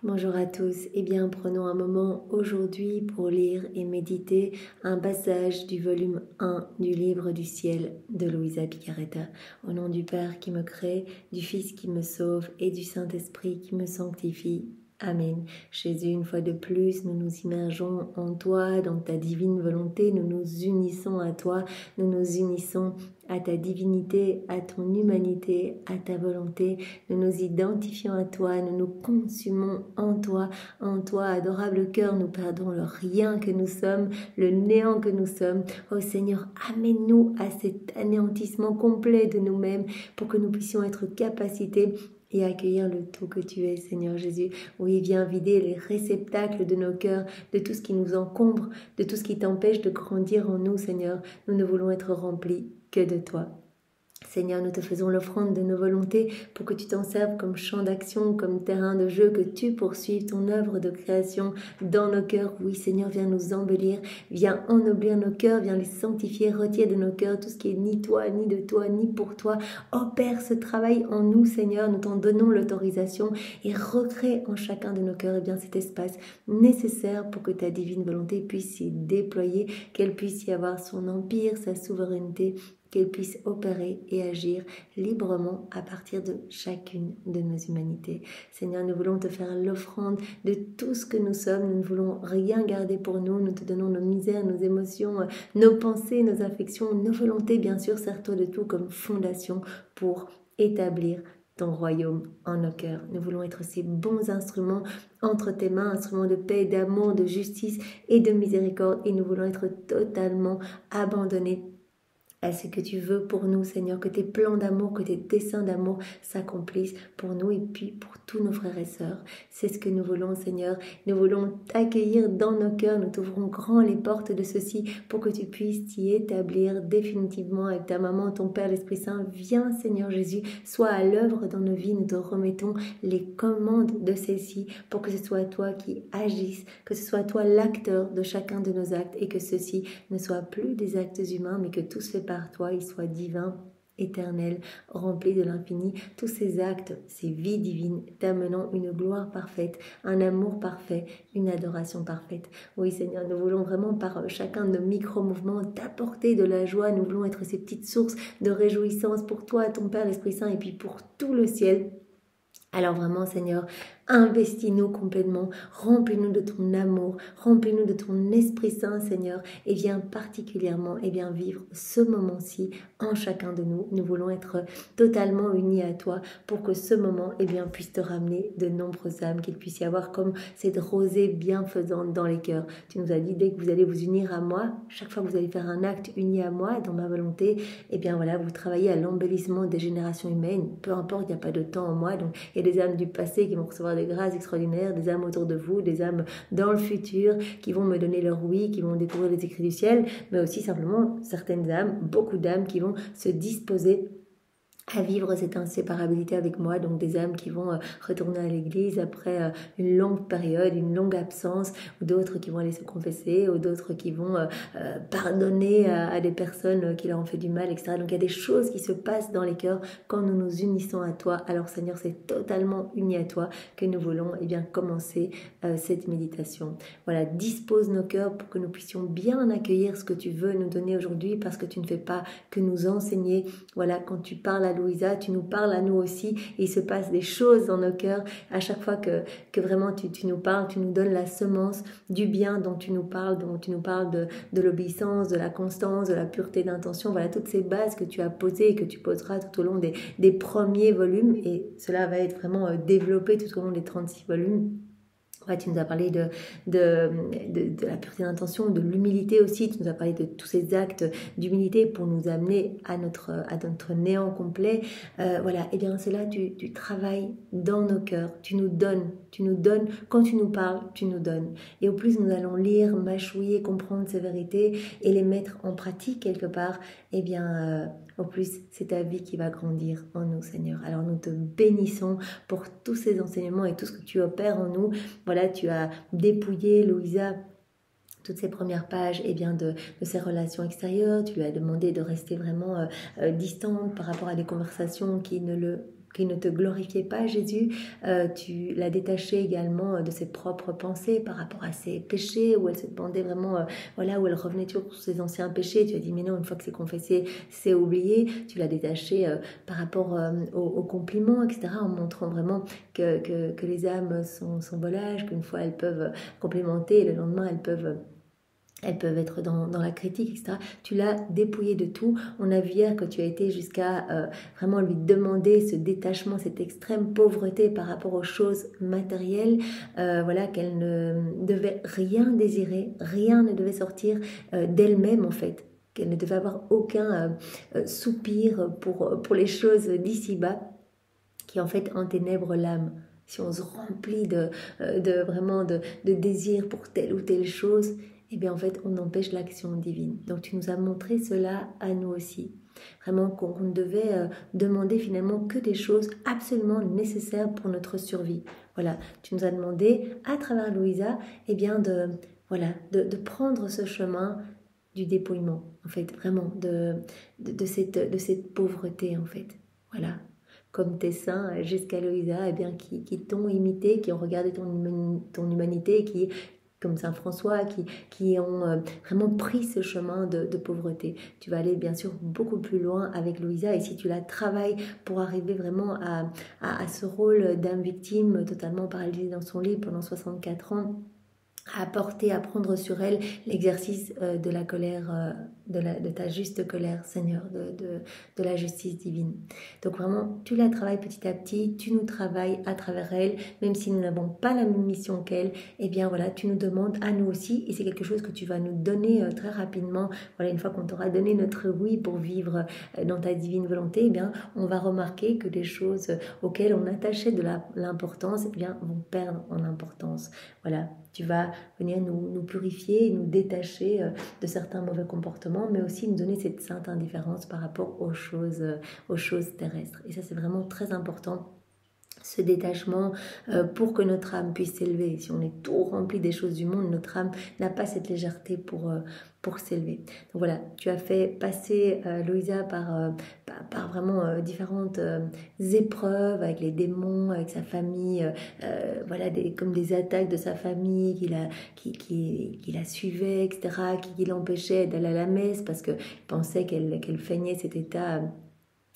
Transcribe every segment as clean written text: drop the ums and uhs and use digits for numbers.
Bonjour à tous, eh bien prenons un moment aujourd'hui pour lire et méditer un passage du volume 1 du livre du ciel de Luisa Picaretta. Au nom du Père qui me crée, du Fils qui me sauve et du Saint-Esprit qui me sanctifie. Amen. Jésus, une fois de plus, nous nous immergeons en toi, dans ta divine volonté, nous nous unissons à toi, nous nous unissons à ta divinité, à ton humanité, à ta volonté. Nous nous identifions à toi, nous nous consumons en toi, adorable cœur, nous perdons le rien que nous sommes, le néant que nous sommes. Oh Seigneur, amène-nous à cet anéantissement complet de nous-mêmes pour que nous puissions être capacités et accueillir le tout que tu es, Seigneur Jésus. Oui, viens vider les réceptacles de nos cœurs, de tout ce qui nous encombre, de tout ce qui t'empêche de grandir en nous, Seigneur. Nous ne voulons être remplis que de toi. Seigneur, nous te faisons l'offrande de nos volontés pour que tu t'en serves comme champ d'action, comme terrain de jeu, que tu poursuives ton œuvre de création dans nos cœurs. Oui, Seigneur, viens nous embellir, viens ennoblir nos cœurs, viens les sanctifier, retire de nos cœurs tout ce qui est ni toi, ni de toi, ni pour toi. Opère ce travail en nous, Seigneur, nous t'en donnons l'autorisation et recrée en chacun de nos cœurs eh bien, cet espace nécessaire pour que ta divine volonté puisse s'y déployer, qu'elle puisse y avoir son empire, sa souveraineté, qu'elle puisse opérer et agir librement à partir de chacune de nos humanités. Seigneur, nous voulons te faire l'offrande de tout ce que nous sommes. Nous ne voulons rien garder pour nous. Nous te donnons nos misères, nos émotions, nos pensées, nos affections, nos volontés, bien sûr, sers-toi de tout comme fondation pour établir ton royaume en nos cœurs. Nous voulons être ces bons instruments entre tes mains, instruments de paix, d'amour, de justice et de miséricorde. Et nous voulons être totalement abandonnés à ce que tu veux pour nous, Seigneur, que tes plans d'amour, que tes desseins d'amour s'accomplissent pour nous et puis pour tous nos frères et sœurs. C'est ce que nous voulons, Seigneur. Nous voulons t'accueillir dans nos cœurs. Nous t'ouvrons grand les portes de ceci pour que tu puisses t'y établir définitivement avec ta maman, ton Père, l'Esprit Saint. Viens, Seigneur Jésus, sois à l'œuvre dans nos vies. Nous te remettons les commandes de celle-ci pour que ce soit toi qui agisses, que ce soit toi l'acteur de chacun de nos actes et que ceci ne soit plus des actes humains, mais que tout se fait par toi, il soit divin, éternel, rempli de l'infini. Tous ces actes, ces vies divines, t'amenant une gloire parfaite, un amour parfait, une adoration parfaite. Oui Seigneur, nous voulons vraiment par chacun de nos micro-mouvements t'apporter de la joie. Nous voulons être ces petites sources de réjouissance pour toi, ton Père, l'Esprit Saint, et puis pour tout le ciel. Alors vraiment, Seigneur, investis-nous complètement, remplis-nous de ton amour, remplis-nous de ton Esprit Saint, Seigneur, et viens particulièrement vivre ce moment-ci en chacun de nous. Nous voulons être totalement unis à toi pour que ce moment puisse te ramener de nombreuses âmes, qu'il puisse y avoir comme cette rosée bienfaisante dans les cœurs. Tu nous as dit, dès que vous allez vous unir à moi, chaque fois que vous allez faire un acte uni à moi, dans ma volonté, vous travaillez à l'embellissement des générations humaines, peu importe, il n'y a pas de temps en moi, donc il y a des âmes du passé qui vont recevoir des grâces extraordinaires, des âmes autour de vous, des âmes dans le futur qui vont me donner leur oui, qui vont découvrir les écrits du ciel, mais aussi simplement certaines âmes, beaucoup d'âmes qui vont se disposer à vivre cette inséparabilité avec moi, donc des âmes qui vont retourner à l'église après une longue période, une longue absence, ou d'autres qui vont aller se confesser, ou d'autres qui vont pardonner à des personnes qui leur ont fait du mal, etc. Donc il y a des choses qui se passent dans les cœurs quand nous nous unissons à toi. Alors Seigneur, c'est totalement uni à toi que nous voulons commencer cette méditation. Voilà, dispose nos cœurs pour que nous puissions bien accueillir ce que tu veux nous donner aujourd'hui, parce que tu ne fais pas que nous enseigner. Voilà, quand tu parles à Luisa, tu nous parles à nous aussi, et il se passe des choses dans nos cœurs à chaque fois que vraiment tu nous parles, tu nous donnes la semence du bien dont tu nous parles, de l'obéissance, de la constance, de la pureté d'intention. Voilà, toutes ces bases que tu as posées et que tu poseras tout au long des premiers volumes, et cela va être vraiment développé tout au long des 36 volumes. Ouais, tu nous as parlé de la pureté d'intention, de l'humilité aussi. Tu nous as parlé de tous ces actes d'humilité pour nous amener à notre néant complet. Voilà, cela, tu travailles dans nos cœurs. Tu nous donnes. Quand tu nous parles, tu nous donnes. Et au plus nous allons lire, mâchouiller, comprendre ces vérités et les mettre en pratique quelque part, au plus c'est ta vie qui va grandir en nous, Seigneur. Alors nous te bénissons pour tous ces enseignements et tout ce que tu opères en nous. Voilà, tu as dépouillé Luisa toutes ces premières pages de ses relations extérieures. Tu lui as demandé de rester vraiment distante par rapport à des conversations qui ne le qui ne te glorifiait pas, Jésus. Tu l'as détachée également de ses propres pensées par rapport à ses péchés, où elle se demandait vraiment, voilà, où elle revenait toujours sur ses anciens péchés. Tu as dit, mais non, une fois que c'est confessé, c'est oublié. Tu l'as détachée par rapport aux compliments, etc., en montrant vraiment que les âmes sont volages, qu'une fois elles peuvent complimenter, et le lendemain elles peuvent être dans la critique, etc. Tu l'as dépouillé de tout. On a vu hier que tu as été jusqu'à vraiment lui demander ce détachement, cette extrême pauvreté par rapport aux choses matérielles, voilà, qu'elle ne devait rien désirer, rien ne devait sortir d'elle-même en fait, qu'elle ne devait avoir aucun soupir pour les choses d'ici-bas, qui en fait enténèbrent l'âme. Si on se remplit vraiment de désir pour telle ou telle chose, eh bien en fait on empêche l'action divine. Donc tu nous as montré cela à nous aussi. Vraiment qu'on ne devait demander finalement que des choses absolument nécessaires pour notre survie. Voilà, tu nous as demandé à travers Louisa, eh bien de prendre ce chemin du dépouillement, en fait, vraiment de cette pauvreté en fait. Voilà. Comme tes saints jusqu'à Louisa, eh bien, qui t'ont imité, qui ont regardé ton humanité, qui, comme Saint François, qui ont vraiment pris ce chemin de pauvreté. Tu vas aller bien sûr beaucoup plus loin avec Louisa, et si tu la travailles pour arriver vraiment à ce rôle d'âme victime totalement paralysée dans son lit pendant 64 ans, à apporter, à prendre sur elle l'exercice de la colère, de ta juste colère, Seigneur, de la justice divine. Donc vraiment, tu la travailles petit à petit, tu nous travailles à travers elle, même si nous n'avons pas la même mission qu'elle, eh bien voilà, tu nous demandes à nous aussi, et c'est quelque chose que tu vas nous donner très rapidement. Voilà, une fois qu'on t'aura donné notre oui pour vivre dans ta divine volonté, eh bien on va remarquer que les choses auxquelles on attachait de l'importance, eh bien vont perdre en importance. Voilà, tu vas venir nous purifier, nous détacher de certains mauvais comportements, mais aussi nous donner cette sainte indifférence par rapport aux choses terrestres. Et ça, c'est vraiment très important, ce détachement, pour que notre âme puisse s'élever. Si on est tout rempli des choses du monde, notre âme n'a pas cette légèreté pour s'élever. Donc voilà, tu as fait passer Louisa par vraiment différentes épreuves avec les démons, avec sa famille, voilà, comme des attaques de sa famille qui la suivaient, etc., qui l'empêchaient d'aller à la messe parce qu'il pensait qu'elle feignait cet état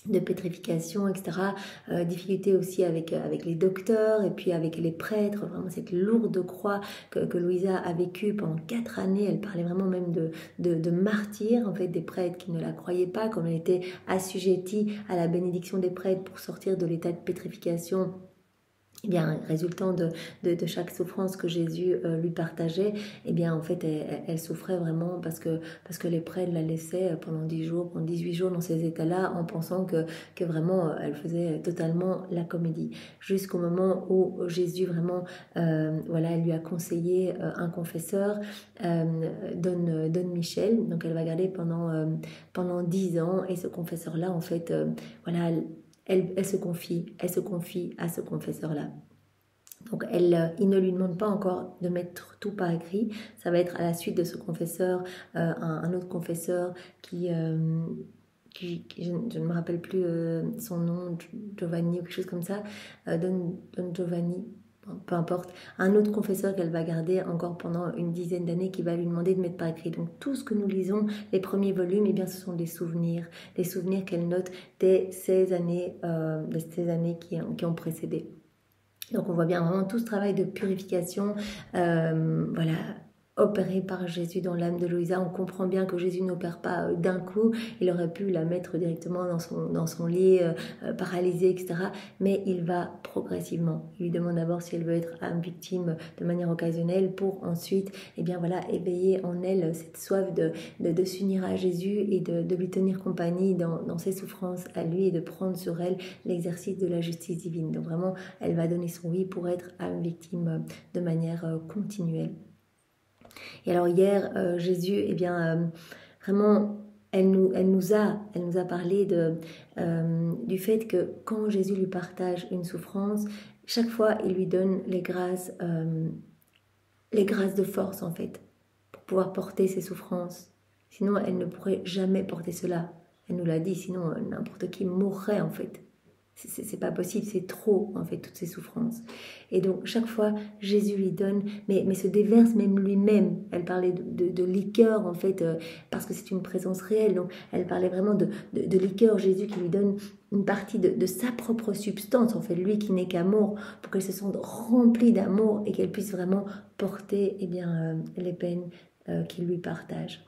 de pétrification, etc. Difficulté aussi avec les docteurs et puis avec les prêtres, vraiment cette lourde croix que Louisa a vécue pendant 4 années. Elle parlait vraiment même de martyrs, en fait, des prêtres qui ne la croyaient pas, comme elle était assujettie à la bénédiction des prêtres pour sortir de l'état de pétrification. Eh bien, résultant de chaque souffrance que Jésus lui partageait, eh bien, en fait, elle souffrait vraiment parce que les prêtres la laissaient pendant 10 jours, pendant 18 jours dans ces états-là, en pensant que vraiment, elle faisait totalement la comédie. Jusqu'au moment où Jésus vraiment, voilà, elle lui a conseillé un confesseur, Don Michel, donc elle va garder pendant 10 ans, et ce confesseur-là, en fait, voilà, elle se confie à ce confesseur-là. Donc il ne lui demande pas encore de mettre tout par écrit. Ça va être à la suite de ce confesseur, un autre confesseur qui je ne me rappelle plus son nom, Giovanni ou quelque chose comme ça, Don Giovanni, peu importe, un autre confesseur qu'elle va garder encore pendant une dizaine d'années, qui va lui demander de mettre par écrit. Donc tout ce que nous lisons, les premiers volumes, eh bien ce sont des souvenirs qu'elle note des 16 années qui ont précédé. Donc on voit bien vraiment tout ce travail de purification, voilà, opéré par Jésus dans l'âme de Louisa. On comprend bien que Jésus n'opère pas d'un coup. Il aurait pu la mettre directement dans son lit, paralysée, etc. Mais il va progressivement. Il lui demande d'abord si elle veut être âme victime de manière occasionnelle, pour ensuite, eh bien voilà, éveiller en elle cette soif de s'unir à Jésus et de lui tenir compagnie dans ses souffrances à lui, et de prendre sur elle l'exercice de la justice divine. Donc vraiment, elle va donner son oui pour être âme victime de manière continuelle. Et alors hier, Jésus, eh bien, vraiment, elle nous a parlé du fait que quand Jésus lui partage une souffrance, chaque fois, il lui donne les grâces de force, en fait, pour pouvoir porter ses souffrances. Sinon, elle ne pourrait jamais porter cela. Elle nous l'a dit, sinon n'importe qui mourrait, en fait. C'est pas possible, c'est trop en fait, toutes ces souffrances. Et donc chaque fois, Jésus lui donne, mais se déverse même lui-même. Elle parlait de liqueur en fait, parce que c'est une présence réelle. Donc elle parlait vraiment de liqueur, Jésus qui lui donne une partie de sa propre substance, en fait, lui qui n'est qu'amour, pour qu'elle se sente remplie d'amour et qu'elle puisse vraiment porter les peines qu'il lui partage.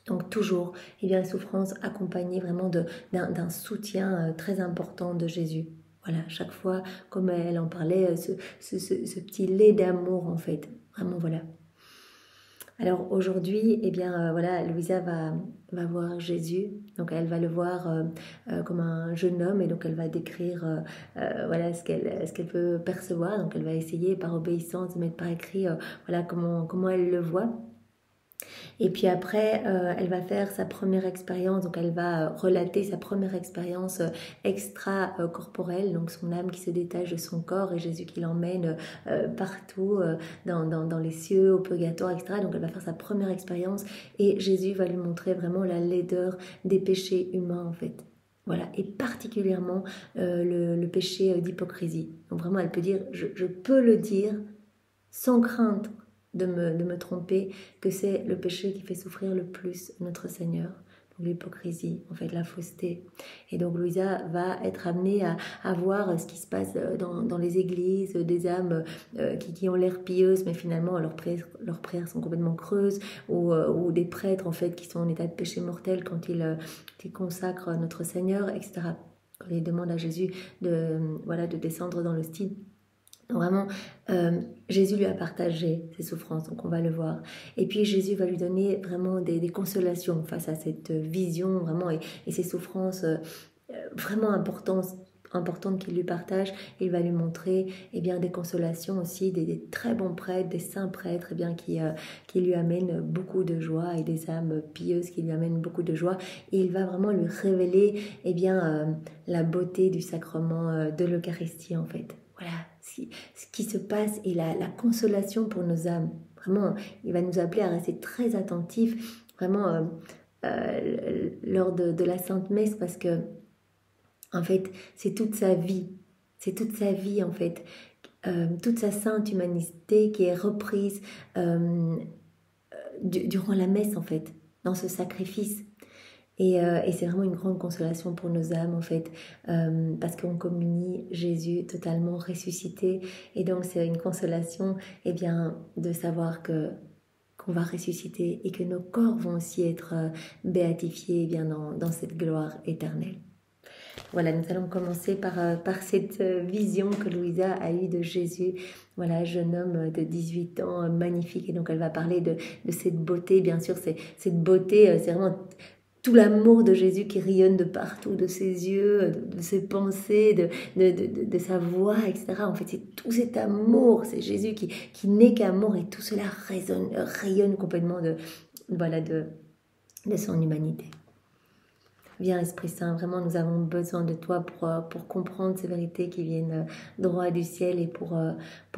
Donc toujours, les souffrances accompagnées vraiment d'un soutien très important de Jésus. Voilà, chaque fois, comme elle en parlait, ce petit lait d'amour en fait. Vraiment, voilà. Alors aujourd'hui, Louisa va voir Jésus. Donc elle va le voir comme un jeune homme et donc elle va décrire ce qu'elle peut percevoir. Donc elle va essayer par obéissance de mettre par écrit comment elle le voit. Et puis après, elle va faire sa première expérience, donc elle va relater sa première expérience extra-corporelle, donc son âme qui se détache de son corps et Jésus qui l'emmène partout, dans les cieux, au purgatoire, etc. Donc elle va faire sa première expérience et Jésus va lui montrer vraiment la laideur des péchés humains en fait. Voilà, et particulièrement le péché d'hypocrisie. Donc vraiment, elle peut dire, je peux le dire sans crainte de me tromper, que c'est le péché qui fait souffrir le plus notre Seigneur. Donc l'hypocrisie, en fait, la fausseté. Et donc Louisa va être amenée à voir ce qui se passe dans les églises, des âmes qui ont l'air pieuses, mais finalement leurs prières sont complètement creuses, ou des prêtres, en fait, qui sont en état de péché mortel quand ils consacrent notre Seigneur, etc. Quand ils demandent à Jésus de descendre dans l'hostie. Donc vraiment, Jésus lui a partagé ses souffrances, donc on va le voir. Et puis Jésus va lui donner vraiment des consolations face à cette vision vraiment et ces souffrances vraiment importantes qu'il lui partage. Il va lui montrer des consolations aussi, des très bons prêtres, des saints prêtres qui lui amènent beaucoup de joie et des âmes pieuses qui lui amènent beaucoup de joie. Et il va vraiment lui révéler la beauté du sacrement de l'Eucharistie en fait. Voilà ce qui se passe et la consolation pour nos âmes. Vraiment, il va nous appeler à rester très attentifs, vraiment, lors de la Sainte Messe, parce que, en fait, c'est toute sa vie. C'est toute sa vie, en fait. Toute sa sainte humanité qui est reprise durant la messe, en fait, dans ce sacrifice. Et c'est vraiment une grande consolation pour nos âmes en fait, parce qu'on communie Jésus totalement ressuscité. Et donc c'est une consolation de savoir qu'on va ressusciter et que nos corps vont aussi être béatifiés dans cette gloire éternelle. Voilà, nous allons commencer par cette vision que Louisa a eue de Jésus, voilà, jeune homme de 18 ans, magnifique. Et donc elle va parler de cette beauté, bien sûr, cette beauté, c'est vraiment tout l'amour de Jésus qui rayonne de partout, de ses yeux, de ses pensées, de sa voix, etc. En fait, c'est tout cet amour, c'est Jésus qui n'est qu'amour et tout cela rayonne complètement de son humanité. Viens Esprit Saint, vraiment nous avons besoin de toi pour comprendre ces vérités qui viennent droit du ciel et pour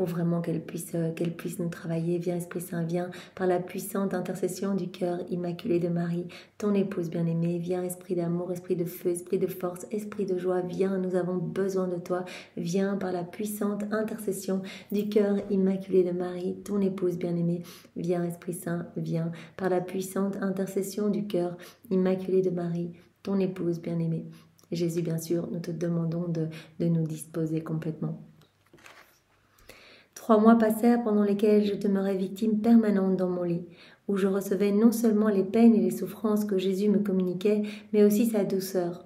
vraiment qu'elles puissent nous travailler. Viens Esprit Saint, viens par la puissante intercession du cœur immaculé de Marie, ton épouse bien-aimée. Viens Esprit d'amour, Esprit de feu, Esprit de force, Esprit de joie. Viens, nous avons besoin de toi. Viens par la puissante intercession du cœur immaculé de Marie, ton épouse bien-aimée. Viens Esprit Saint, viens par la puissante intercession du cœur immaculé de Marie, ton épouse bien-aimée. Jésus, bien sûr, nous te demandons de nous disposer complètement. 3 mois passèrent pendant lesquels je demeurais victime permanente dans mon lit, où je recevais non seulement les peines et les souffrances que Jésus me communiquait, mais aussi sa douceur.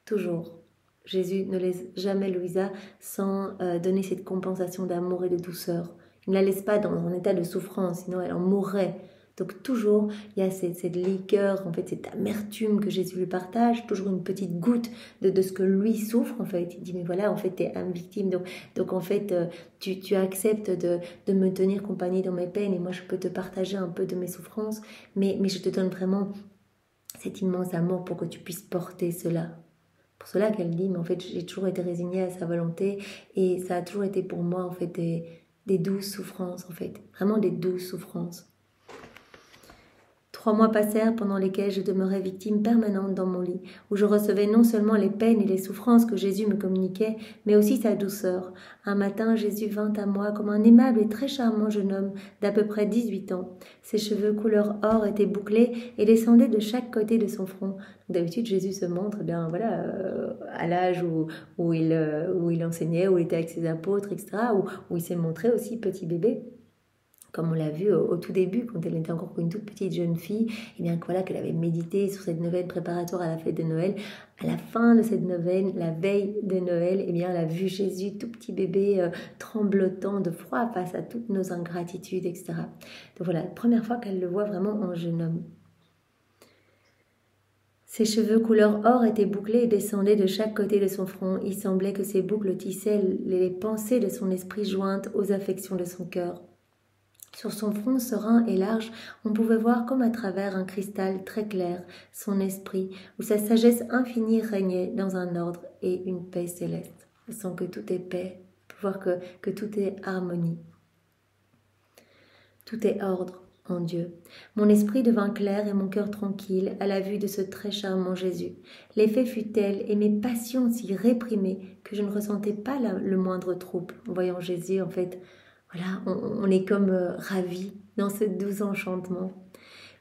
Toujours. Jésus ne laisse jamais Louisa sans donner cette compensation d'amour et de douceur. Il ne la laisse pas dans un état de souffrance, sinon elle en mourrait. Donc toujours, il y a cette liqueur, en fait, cette amertume que Jésus lui partage, toujours une petite goutte de ce que lui souffre, en fait. Il dit, mais voilà, en fait, tu es âme victime, donc en fait, tu acceptes de me tenir compagnie dans mes peines, et moi, je peux te partager un peu de mes souffrances, mais je te donne vraiment cet immense amour pour que tu puisses porter cela. Pour cela qu'elle dit, mais en fait, j'ai toujours été résignée à sa volonté, et ça a toujours été pour moi, en fait, des douces souffrances, en fait. Vraiment des douces souffrances. 3 mois passèrent pendant lesquels je demeurais victime permanente dans mon lit, où je recevais non seulement les peines et les souffrances que Jésus me communiquait, mais aussi sa douceur. Un matin, Jésus vint à moi comme un aimable et très charmant jeune homme d'à peu près 18 ans. Ses cheveux couleur or étaient bouclés et descendaient de chaque côté de son front. D'habitude, Jésus se montre à l'âge où il enseignait, où il était avec ses apôtres, etc., où il s'est montré aussi petit bébé. Comme on l'a vu au tout début, quand elle était encore une toute petite jeune fille, et bien voilà qu'elle avait médité sur cette neuvaine préparatoire à la fête de Noël. À la fin de cette neuvaine, la veille de Noël, et bien elle a vu Jésus, tout petit bébé, tremblotant de froid face à toutes nos ingratitudes, etc. Donc voilà, la première fois qu'elle le voit vraiment en jeune homme. Ses cheveux couleur or étaient bouclés et descendaient de chaque côté de son front. Il semblait que ces boucles tissaient les pensées de son esprit jointes aux affections de son cœur. Sur son front serein et large, on pouvait voir comme à travers un cristal très clair son esprit, où sa sagesse infinie régnait dans un ordre et une paix céleste. On sent que tout est paix, on peut voir que tout est harmonie. Tout est ordre en Dieu. Mon esprit devint clair et mon cœur tranquille à la vue de ce très charmant Jésus. L'effet fut tel et mes passions si réprimées que je ne ressentais pas le moindre trouble. En voyant Jésus, en fait, voilà, on est comme ravis dans ce doux enchantement.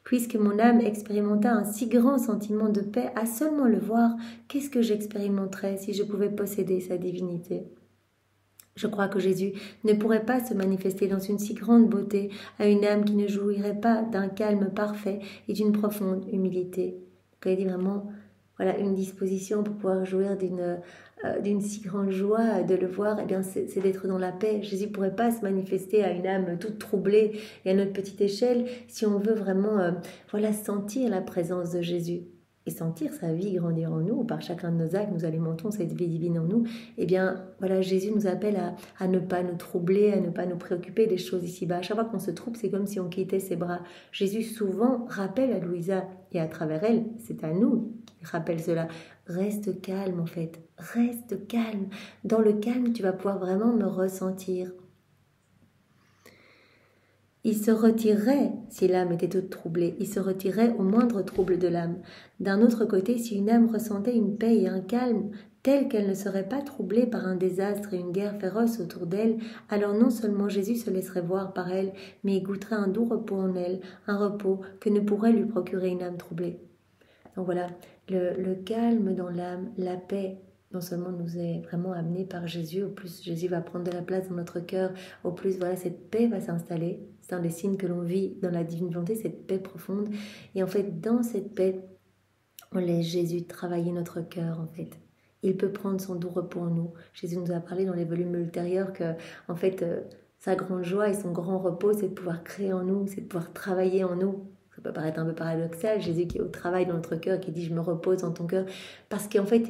Puisque mon âme expérimenta un si grand sentiment de paix, à seulement le voir, qu'est-ce que j'expérimenterais si je pouvais posséder sa divinité ? Je crois que Jésus ne pourrait pas se manifester dans une si grande beauté à une âme qui ne jouirait pas d'un calme parfait et d'une profonde humilité. Donc il dit vraiment, voilà, une disposition pour pouvoir jouir d'une si grande joie de le voir, eh bien c'est d'être dans la paix. Jésus ne pourrait pas se manifester à une âme toute troublée et à notre petite échelle si on veut vraiment sentir la présence de Jésus et sentir sa vie grandir en nous. Par chacun de nos actes, nous alimentons cette vie divine en nous. Eh bien, voilà, Jésus nous appelle à ne pas nous troubler, à ne pas nous préoccuper des choses ici-bas. À chaque fois qu'on se trouble, c'est comme si on quittait ses bras. Jésus souvent rappelle à Louisa, et à travers elle, c'est à nous qu'il rappelle cela. Reste calme en fait, reste calme. Dans le calme, tu vas pouvoir vraiment me ressentir. Il se retirerait si l'âme était toute troublée, il se retirerait au moindre trouble de l'âme. D'un autre côté, si une âme ressentait une paix et un calme tels qu'elle ne serait pas troublée par un désastre et une guerre féroce autour d'elle, alors non seulement Jésus se laisserait voir par elle, mais il goûterait un doux repos en elle, un repos que ne pourrait lui procurer une âme troublée. Donc voilà, le calme dans l'âme, la paix, non seulement nous est vraiment amené par Jésus, au plus Jésus va prendre de la place dans notre cœur, au plus voilà, cette paix va s'installer. C'est un des signes que l'on vit dans la divine volonté, cette paix profonde. Et en fait, dans cette paix, on laisse Jésus travailler notre cœur, en fait. Il peut prendre son doux repos en nous. Jésus nous a parlé dans les volumes ultérieurs que, en fait, sa grande joie et son grand repos, c'est de pouvoir créer en nous, c'est de pouvoir travailler en nous. Ça peut paraître un peu paradoxal, Jésus qui est au travail dans notre cœur, qui dit « je me repose dans ton cœur », parce qu'en fait,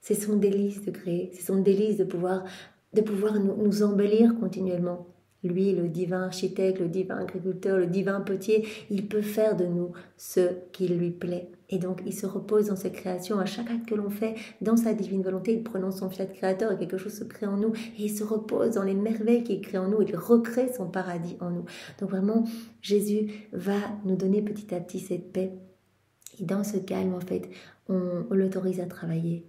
c'est son délice de créer, c'est son délice de pouvoir nous embellir continuellement. Lui, le divin architecte, le divin agriculteur, le divin potier, il peut faire de nous ce qui lui plaît. Et donc, il se repose dans ses créations. À chaque acte que l'on fait, dans sa divine volonté, il prononce son fiat créateur et quelque chose se crée en nous. Et il se repose dans les merveilles qu'il crée en nous. Il recrée son paradis en nous. Donc vraiment, Jésus va nous donner petit à petit cette paix. Et dans ce calme, en fait, on l'autorise à travailler.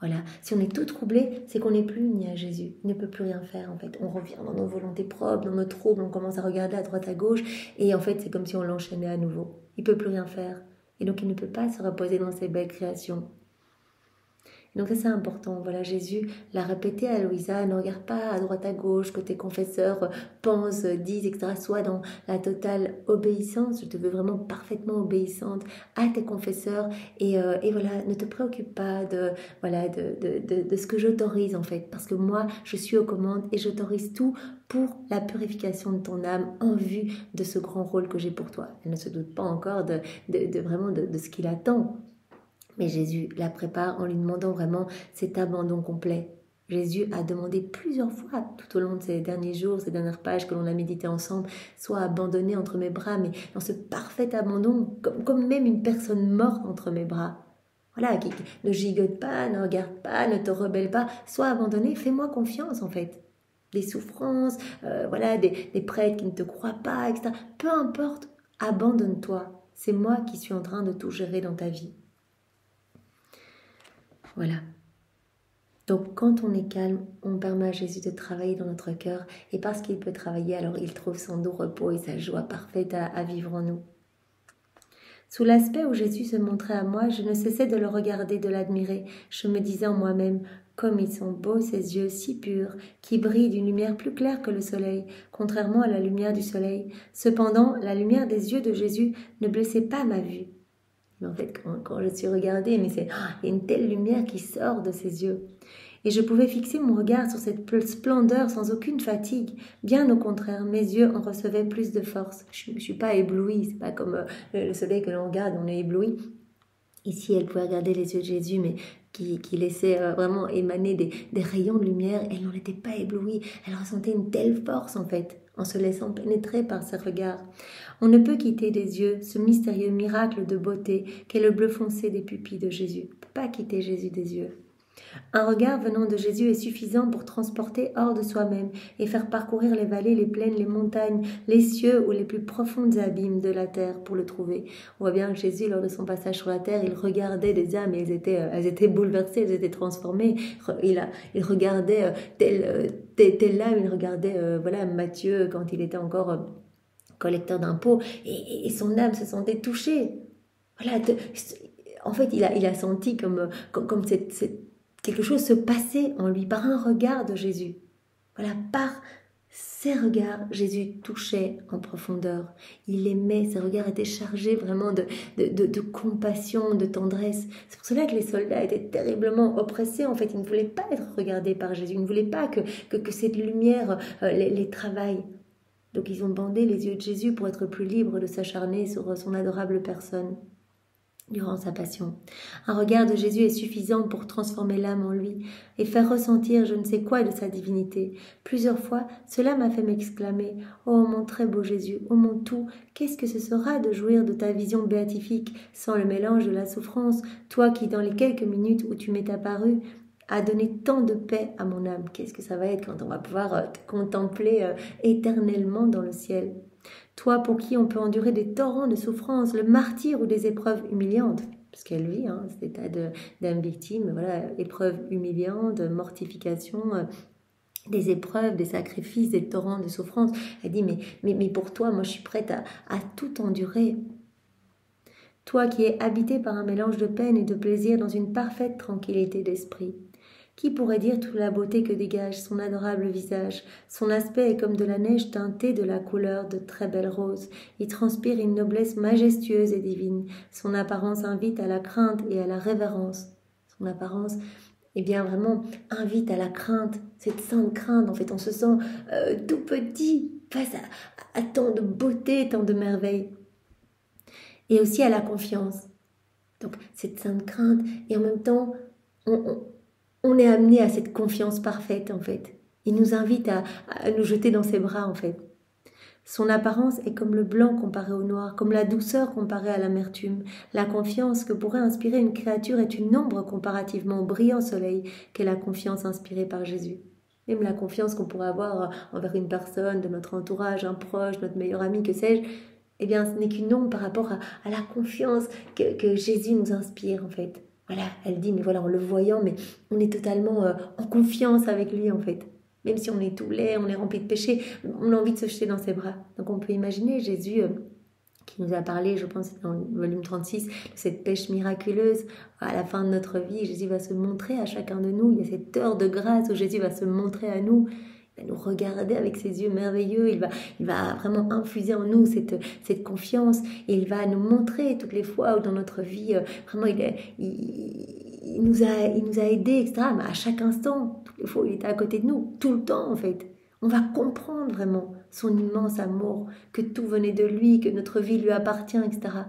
Voilà, si on est tout troublé, c'est qu'on n'est plus uni à Jésus. Il ne peut plus rien faire, en fait. On revient dans nos volontés propres, dans nos troubles, on commence à regarder à droite, à gauche, et en fait, c'est comme si on l'enchaînait à nouveau. Il ne peut plus rien faire. Et donc, il ne peut pas se reposer dans ses belles créations. Et donc ça c'est important, voilà, Jésus l'a répété à Louisa, ne regarde pas à droite à gauche, que tes confesseurs pensent, disent, etc. Sois dans la totale obéissance, je te veux vraiment parfaitement obéissante à tes confesseurs et voilà, ne te préoccupe pas de ce que j'autorise en fait, parce que moi je suis aux commandes et j'autorise tout pour la purification de ton âme en vue de ce grand rôle que j'ai pour toi. Elle ne se doute pas encore de ce qu'il attend. Mais Jésus la prépare en lui demandant vraiment cet abandon complet. Jésus a demandé plusieurs fois tout au long de ces derniers jours, ces dernières pages que l'on a médité ensemble, soit abandonné entre mes bras, mais dans ce parfait abandon, comme même une personne morte entre mes bras. Voilà, qui ne gigote pas, ne regarde pas, ne te rebelle pas, sois abandonné, fais-moi confiance en fait. Des souffrances, des prêtres qui ne te croient pas, etc. Peu importe, abandonne-toi. C'est moi qui suis en train de tout gérer dans ta vie. Voilà. Donc quand on est calme, on permet à Jésus de travailler dans notre cœur. Et parce qu'il peut travailler, alors il trouve son doux repos et sa joie parfaite à vivre en nous. Sous l'aspect où Jésus se montrait à moi, je ne cessais de le regarder, de l'admirer. Je me disais en moi-même, comme ils sont beaux ces yeux si purs, qui brillent d'une lumière plus claire que le soleil, contrairement à la lumière du soleil. Cependant, la lumière des yeux de Jésus ne blessait pas ma vue. Mais en fait, quand je suis regardée, mais il y a une telle lumière qui sort de ses yeux. Et je pouvais fixer mon regard sur cette splendeur sans aucune fatigue. Bien au contraire, mes yeux en recevaient plus de force. Je ne suis pas éblouie, c'est pas comme le soleil que l'on regarde, on est ébloui. Ici, elle pouvait regarder les yeux de Jésus, mais qui laissaient vraiment émaner des rayons de lumière. Elle n'en était pas éblouie, elle ressentait une telle force en fait, en se laissant pénétrer par ses regards. On ne peut quitter des yeux ce mystérieux miracle de beauté qu'est le bleu foncé des pupilles de Jésus. On ne peut pas quitter Jésus des yeux. Un regard venant de Jésus est suffisant pour transporter hors de soi-même et faire parcourir les vallées, les plaines, les montagnes, les cieux ou les plus profondes abîmes de la terre pour le trouver. On voit bien que Jésus, lors de son passage sur la terre, il regardait des âmes et elles étaient bouleversées, elles étaient transformées. Il regardait telle âme, il regardait Matthieu quand il était encore collecteur d'impôts et son âme se sentait touchée. En fait, il a senti comme quelque chose se passait en lui par un regard de Jésus. Par ses regards, Jésus touchait en profondeur. Il aimait, ses regards étaient chargés vraiment de compassion, de tendresse. C'est pour cela que les soldats étaient terriblement oppressés. En fait, ils ne voulaient pas être regardés par Jésus. Ils ne voulaient pas que cette lumière les travaille. Donc ils ont bandé les yeux de Jésus pour être plus libres de s'acharner sur son adorable personne durant sa passion. Un regard de Jésus est suffisant pour transformer l'âme en lui et faire ressentir je ne sais quoi de sa divinité. Plusieurs fois, cela m'a fait m'exclamer « Oh mon très beau Jésus, oh mon tout, qu'est-ce que ce sera de jouir de ta vision béatifique sans le mélange de la souffrance, toi qui dans les quelques minutes où tu m'es apparu, a donné tant de paix à mon âme. » Qu'est-ce que ça va être quand on va pouvoir te contempler éternellement dans le ciel? Toi pour qui on peut endurer des torrents de souffrance, le martyre ou des épreuves humiliantes, parce qu'elle vit cet état d'âme victime, épreuves humiliantes, mortification, des épreuves, des sacrifices, des torrents de souffrance. Elle dit mais pour toi, moi je suis prête à tout endurer. Toi qui es habité par un mélange de peine et de plaisir dans une parfaite tranquillité d'esprit. Qui pourrait dire toute la beauté que dégage son adorable visage? Son aspect est comme de la neige teintée de la couleur de très belles roses. Il transpire une noblesse majestueuse et divine. Son apparence invite à la crainte et à la révérence. Son apparence, vraiment, invite à la crainte, cette sainte crainte. En fait, on se sent tout petit face à tant de beauté, tant de merveilles. Et aussi à la confiance. Donc, cette sainte crainte. Et en même temps, on est amené à cette confiance parfaite, en fait. Il nous invite à nous jeter dans ses bras, en fait. Son apparence est comme le blanc comparé au noir, comme la douceur comparée à l'amertume. La confiance que pourrait inspirer une créature est une ombre comparativement au brillant soleil qu'est la confiance inspirée par Jésus. Même la confiance qu'on pourrait avoir envers une personne de notre entourage, un proche, notre meilleur ami, que sais-je, ce n'est qu'une ombre par rapport à la confiance que Jésus nous inspire, en fait. Elle dit, mais en le voyant, mais on est totalement en confiance avec lui, en fait. Même si on est tout laid, on est rempli de péché, on a envie de se jeter dans ses bras. Donc on peut imaginer Jésus qui nous a parlé, je pense dans le volume 36, de cette pêche miraculeuse. À la fin de notre vie, Jésus va se montrer à chacun de nous. Il y a cette heure de grâce où Jésus va se montrer à nous. Il va nous regarder avec ses yeux merveilleux, il va vraiment infuser en nous cette confiance, et il va nous montrer toutes les fois où dans notre vie, vraiment il nous a aidés, etc. Mais à chaque instant, toutes les fois où il était à côté de nous, tout le temps en fait. On va comprendre vraiment son immense amour, que tout venait de lui, que notre vie lui appartient, etc.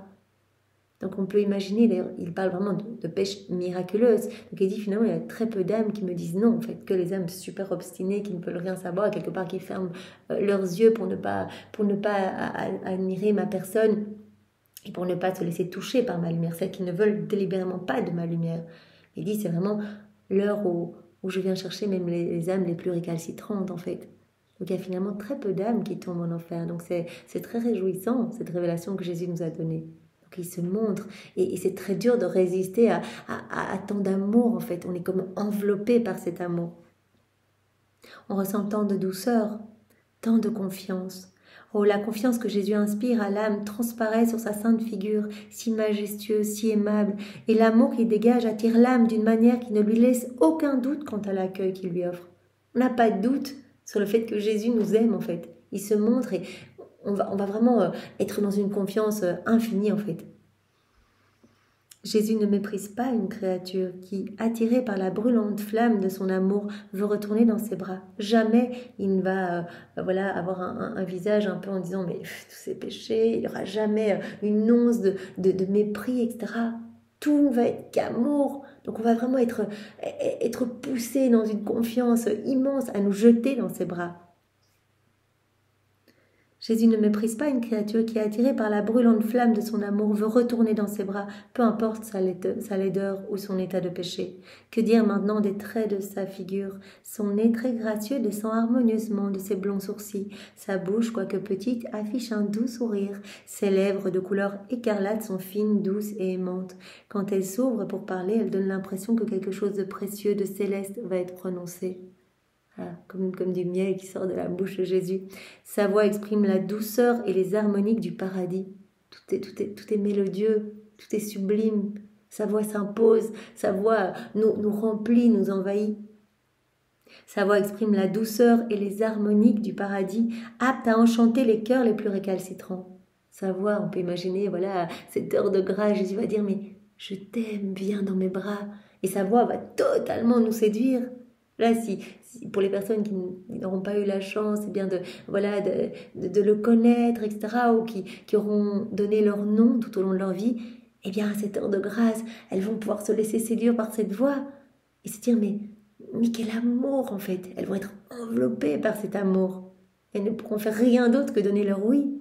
Donc on peut imaginer, d'ailleurs, il parle vraiment de pêche miraculeuse. Donc il dit finalement, il y a très peu d'âmes qui me disent non, en fait, que les âmes super obstinées, qui ne veulent rien savoir, quelque part qui ferment leurs yeux pour ne pas admirer ma personne et pour ne pas se laisser toucher par ma lumière, celles qui ne veulent délibérément pas de ma lumière. Il dit c'est vraiment l'heure où je viens chercher même les âmes les plus récalcitrantes, en fait. Donc il y a finalement très peu d'âmes qui tombent en enfer. Donc c'est très réjouissant, cette révélation que Jésus nous a donnée. qu'il se montre. Et c'est très dur de résister à tant d'amour, en fait. On est comme enveloppé par cet amour. On ressent tant de douceur, tant de confiance. Oh, la confiance que Jésus inspire à l'âme transparaît sur sa sainte figure, si majestueuse, si aimable, et l'amour qu'il dégage attire l'âme d'une manière qui ne lui laisse aucun doute quant à l'accueil qu'il lui offre. On n'a pas de doute sur le fait que Jésus nous aime, en fait. Il se montre et on va vraiment être dans une confiance infinie, en fait. Jésus ne méprise pas une créature qui, attirée par la brûlante flamme de son amour, veut retourner dans ses bras. Jamais il ne va avoir un visage un peu en disant « mais tous ces péchés », il n'y aura jamais une once de mépris, etc. Tout va être qu'amour. Donc on va vraiment être poussé dans une confiance immense à nous jeter dans ses bras. Jésus ne méprise pas une créature qui, attirée par la brûlante flamme de son amour, veut retourner dans ses bras, peu importe sa laideur ou son état de péché. Que dire maintenant des traits de sa figure? Son nez très gracieux descend harmonieusement de ses blonds sourcils. Sa bouche, quoique petite, affiche un doux sourire. Ses lèvres de couleur écarlate sont fines, douces et aimantes. Quand elle s'ouvre pour parler, elle donne l'impression que quelque chose de précieux, de céleste va être prononcé. Voilà, comme du miel qui sort de la bouche de Jésus. Sa voix exprime la douceur et les harmoniques du paradis. Tout est mélodieux, tout est sublime. Sa voix s'impose, sa voix nous remplit, nous envahit. Sa voix exprime la douceur et les harmoniques du paradis, apte à enchanter les cœurs les plus récalcitrants. Sa voix, on peut imaginer, voilà, cette heure de grâce, Jésus va dire « mais je t'aime, viens dans mes bras ». Et sa voix va totalement nous séduire. Là, si pour les personnes qui n'auront pas eu la chance de le connaître, etc., ou qui auront donné leur nom tout au long de leur vie, eh bien, à cette heure de grâce, elles vont pouvoir se laisser séduire par cette voix et se dire, mais quel amour, en fait. Elles vont être enveloppées par cet amour. Elles ne pourront faire rien d'autre que donner leur oui.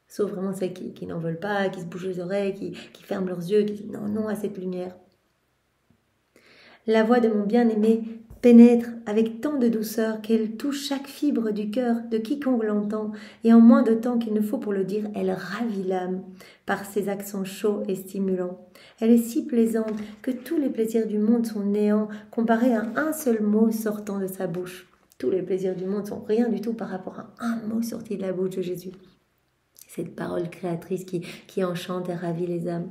Sauf vraiment celles qui n'en veulent pas, qui se bougent les oreilles, qui ferment leurs yeux, qui disent non, non à cette lumière. La voix de mon bien-aimé pénètre avec tant de douceur qu'elle touche chaque fibre du cœur de quiconque l'entend, et en moins de temps qu'il ne faut pour le dire, elle ravit l'âme par ses accents chauds et stimulants. Elle est si plaisante que tous les plaisirs du monde sont néants comparés à un seul mot sortant de sa bouche. Tous les plaisirs du monde sont rien du tout par rapport à un mot sorti de la bouche de Jésus. Cette parole créatrice qui enchante et ravit les âmes.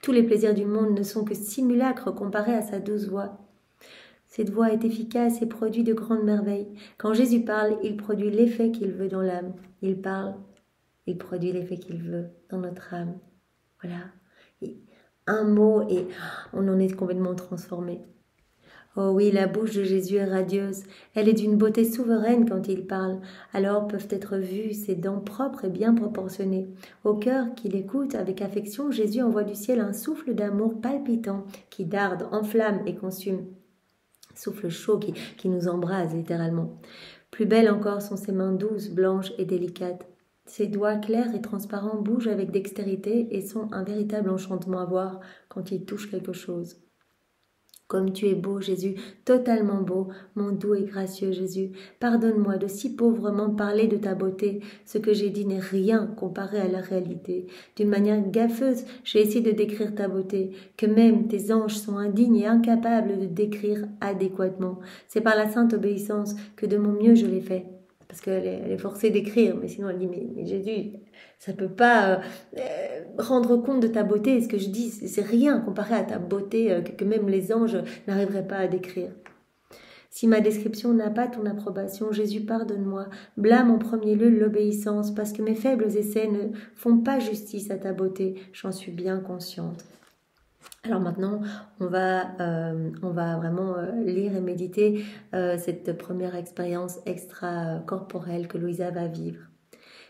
Tous les plaisirs du monde ne sont que simulacres comparés à sa douce voix. Cette voix est efficace et produit de grandes merveilles. Quand Jésus parle, il produit l'effet qu'il veut dans l'âme. Il parle, il produit l'effet qu'il veut dans notre âme. Voilà. Et un mot et on en est complètement transformé. Oh oui, la bouche de Jésus est radieuse. Elle est d'une beauté souveraine quand il parle. Alors peuvent être vues ses dents propres et bien proportionnées. Au cœur qui l'écoute avec affection, Jésus envoie du ciel un souffle d'amour palpitant qui darde, enflamme et consume. Souffle chaud qui nous embrase littéralement. Plus belles encore sont ses mains douces, blanches et délicates. Ses doigts clairs et transparents bougent avec dextérité et sont un véritable enchantement à voir quand il touche quelque chose. Comme tu es beau, Jésus, totalement beau, mon doux et gracieux Jésus. Pardonne-moi de si pauvrement parler de ta beauté. Ce que j'ai dit n'est rien comparé à la réalité. D'une manière gaffeuse, j'ai essayé de décrire ta beauté, que même tes anges sont indignes et incapables de décrire adéquatement. C'est par la sainte obéissance que de mon mieux je l'ai fait. Parce qu'elle est forcée d'écrire, mais sinon elle dit, mais Jésus, ça ne peut pas rendre compte de ta beauté. Et ce que je dis, c'est rien comparé à ta beauté que même les anges n'arriveraient pas à décrire. Si ma description n'a pas ton approbation, Jésus, pardonne-moi. Blâme en premier lieu l'obéissance, parce que mes faibles essais ne font pas justice à ta beauté. J'en suis bien consciente. Alors maintenant, on va vraiment lire et méditer cette première expérience extra-corporelle que Louisa va vivre.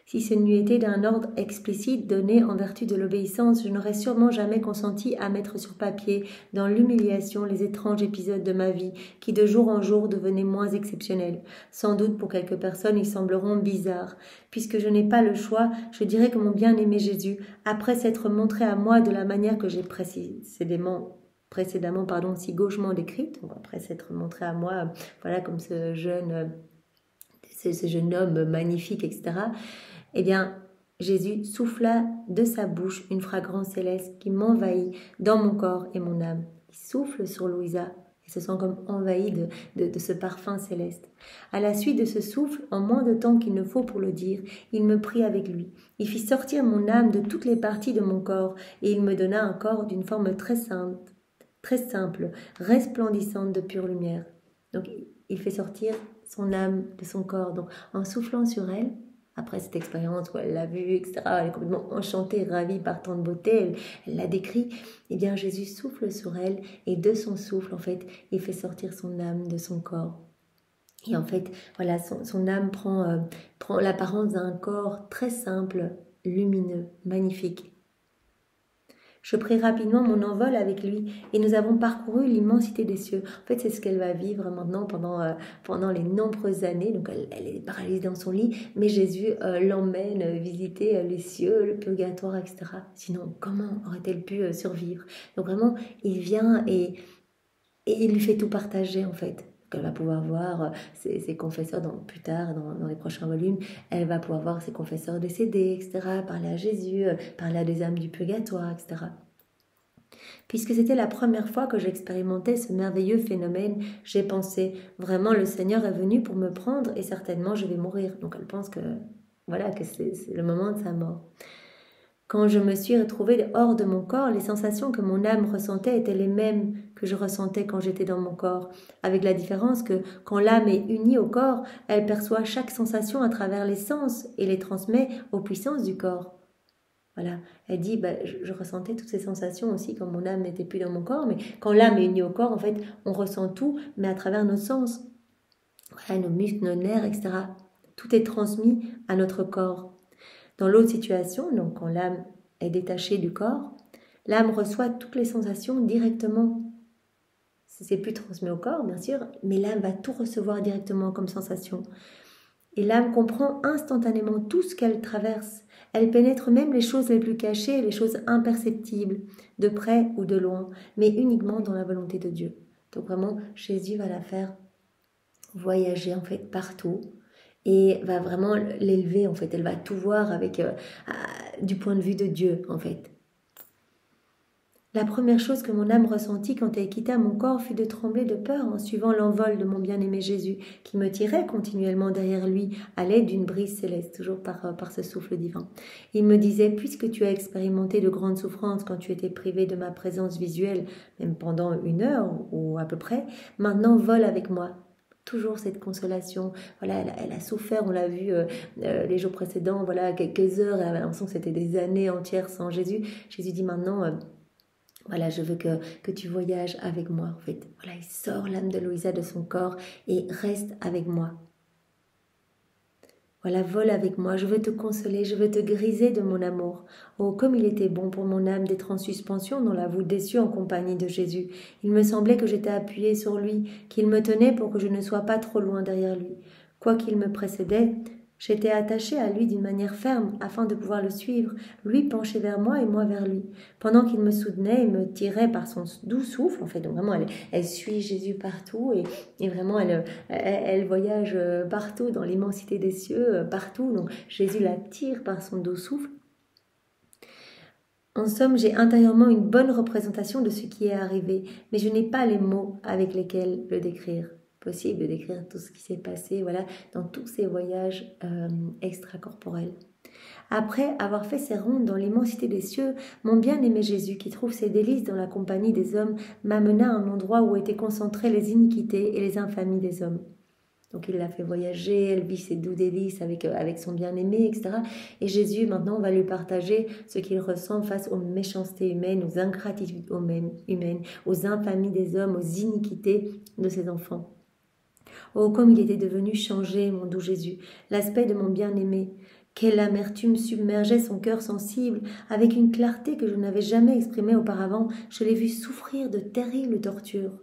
Si ce n'eût été d'un ordre explicite donné en vertu de l'obéissance, je n'aurais sûrement jamais consenti à mettre sur papier, dans l'humiliation, les étranges épisodes de ma vie, qui de jour en jour devenaient moins exceptionnels. Sans doute pour quelques personnes, ils sembleront bizarres. Puisque je n'ai pas le choix, je dirais que mon bien-aimé Jésus, après s'être montré à moi de la manière que j'ai précédemment si gauchement décrite, donc après s'être montré à moi, voilà, comme ce jeune homme magnifique, etc., eh bien, Jésus souffla de sa bouche une fragrance céleste qui m'envahit dans mon corps et mon âme. Il souffle sur Louisa et se sent comme envahi de ce parfum céleste. À la suite de ce souffle, en moins de temps qu'il ne faut pour le dire, il me prit avec lui. Il fit sortir mon âme de toutes les parties de mon corps et il me donna un corps d'une forme très simple, resplendissante de pure lumière. Donc il fait sortir son âme de son corps. Donc en soufflant sur elle, après cette expérience où elle l'a vue, etc., elle est complètement enchantée, ravie par tant de beauté, elle l'a décrit, et bien Jésus souffle sur elle, et de son souffle, en fait, il fait sortir son âme de son corps. Et en fait, voilà, son âme prend l'apparence d'un corps très simple, lumineux, magnifique. Je pris rapidement mon envol avec lui et nous avons parcouru l'immensité des cieux. En fait, c'est ce qu'elle va vivre maintenant pendant les nombreuses années. Donc, elle est paralysée dans son lit, mais Jésus l'emmène visiter les cieux, le purgatoire, etc. Sinon, comment aurait-elle pu survivre? Donc, vraiment, il vient et il lui fait tout partager, en fait. Elle va pouvoir voir ses confesseurs plus tard, dans les prochains volumes. Elle va pouvoir voir ses confesseurs décédés, etc., parler à Jésus, parler à des âmes du purgatoire, etc. Puisque c'était la première fois que j'expérimentais ce merveilleux phénomène, j'ai pensé, vraiment le Seigneur est venu pour me prendre et certainement je vais mourir. Donc elle pense que c'est le moment de sa mort. Quand je me suis retrouvée hors de mon corps, les sensations que mon âme ressentait étaient les mêmes que je ressentais quand j'étais dans mon corps, avec la différence que quand l'âme est unie au corps, elle perçoit chaque sensation à travers les sens et les transmet aux puissances du corps. Voilà, elle dit, je ressentais toutes ces sensations aussi quand mon âme n'était plus dans mon corps, mais quand l'âme est unie au corps, en fait, on ressent tout, mais à travers nos sens, voilà, nos muscles, nos nerfs, etc. Tout est transmis à notre corps. Dans l'autre situation, donc quand l'âme est détachée du corps, l'âme reçoit toutes les sensations directement. C'est plus transmis au corps, bien sûr, mais l'âme va tout recevoir directement comme sensation. Et l'âme comprend instantanément tout ce qu'elle traverse. Elle pénètre même les choses les plus cachées, les choses imperceptibles, de près ou de loin, mais uniquement dans la volonté de Dieu. Donc vraiment, Jésus va la faire voyager en fait partout et va vraiment l'élever en fait. Elle va tout voir avec du point de vue de Dieu en fait. La première chose que mon âme ressentit quand elle quitta mon corps fut de trembler de peur en suivant l'envol de mon bien-aimé Jésus, qui me tirait continuellement derrière lui à l'aide d'une brise céleste, toujours par ce souffle divin. Il me disait, puisque tu as expérimenté de grandes souffrances quand tu étais privé de ma présence visuelle, même pendant 1 heure ou à peu près, maintenant vole avec moi. Toujours cette consolation. Voilà, elle a souffert, on l'a vu les jours précédents, voilà, quelques heures, elle avait l'impression que c'était des années entières sans Jésus. Jésus dit maintenant... voilà, je veux que tu voyages avec moi, en fait. Voilà, il sort l'âme de Louisa de son corps et reste avec moi. Voilà, vole avec moi, je veux te consoler, je veux te griser de mon amour. Oh, comme il était bon pour mon âme d'être en suspension dans la voûte des cieux en compagnie de Jésus. Il me semblait que j'étais appuyée sur lui, qu'il me tenait pour que je ne sois pas trop loin derrière lui. Quoiqu'il me précédait, j'étais attachée à lui d'une manière ferme afin de pouvoir le suivre, lui penché vers moi et moi vers lui. Pendant qu'il me soutenait et me tirait par son doux souffle, en fait, donc vraiment elle suit Jésus partout et vraiment elle voyage partout dans l'immensité des cieux, partout. Donc Jésus la tire par son doux souffle. En somme, j'ai intérieurement une bonne représentation de ce qui est arrivé, mais je n'ai pas les mots avec lesquels le décrire. Possible de décrire tout ce qui s'est passé, voilà, dans tous ces voyages extracorporels. Après avoir fait ses rondes dans l'immensité des cieux, mon bien-aimé Jésus, qui trouve ses délices dans la compagnie des hommes, m'amena à un endroit où étaient concentrées les iniquités et les infamies des hommes. Donc il l'a fait voyager, elle vit ses doux délices avec son bien-aimé, etc. Et Jésus, maintenant, va lui partager ce qu'il ressent face aux méchancetés humaines, aux ingratitudes humaines, aux infamies des hommes, aux iniquités de ses enfants. Oh, comme il était devenu changé, mon doux Jésus, l'aspect de mon bien-aimé. Quelle amertume submergeait son cœur sensible, avec une clarté que je n'avais jamais exprimée auparavant. Je l'ai vu souffrir de terribles tortures.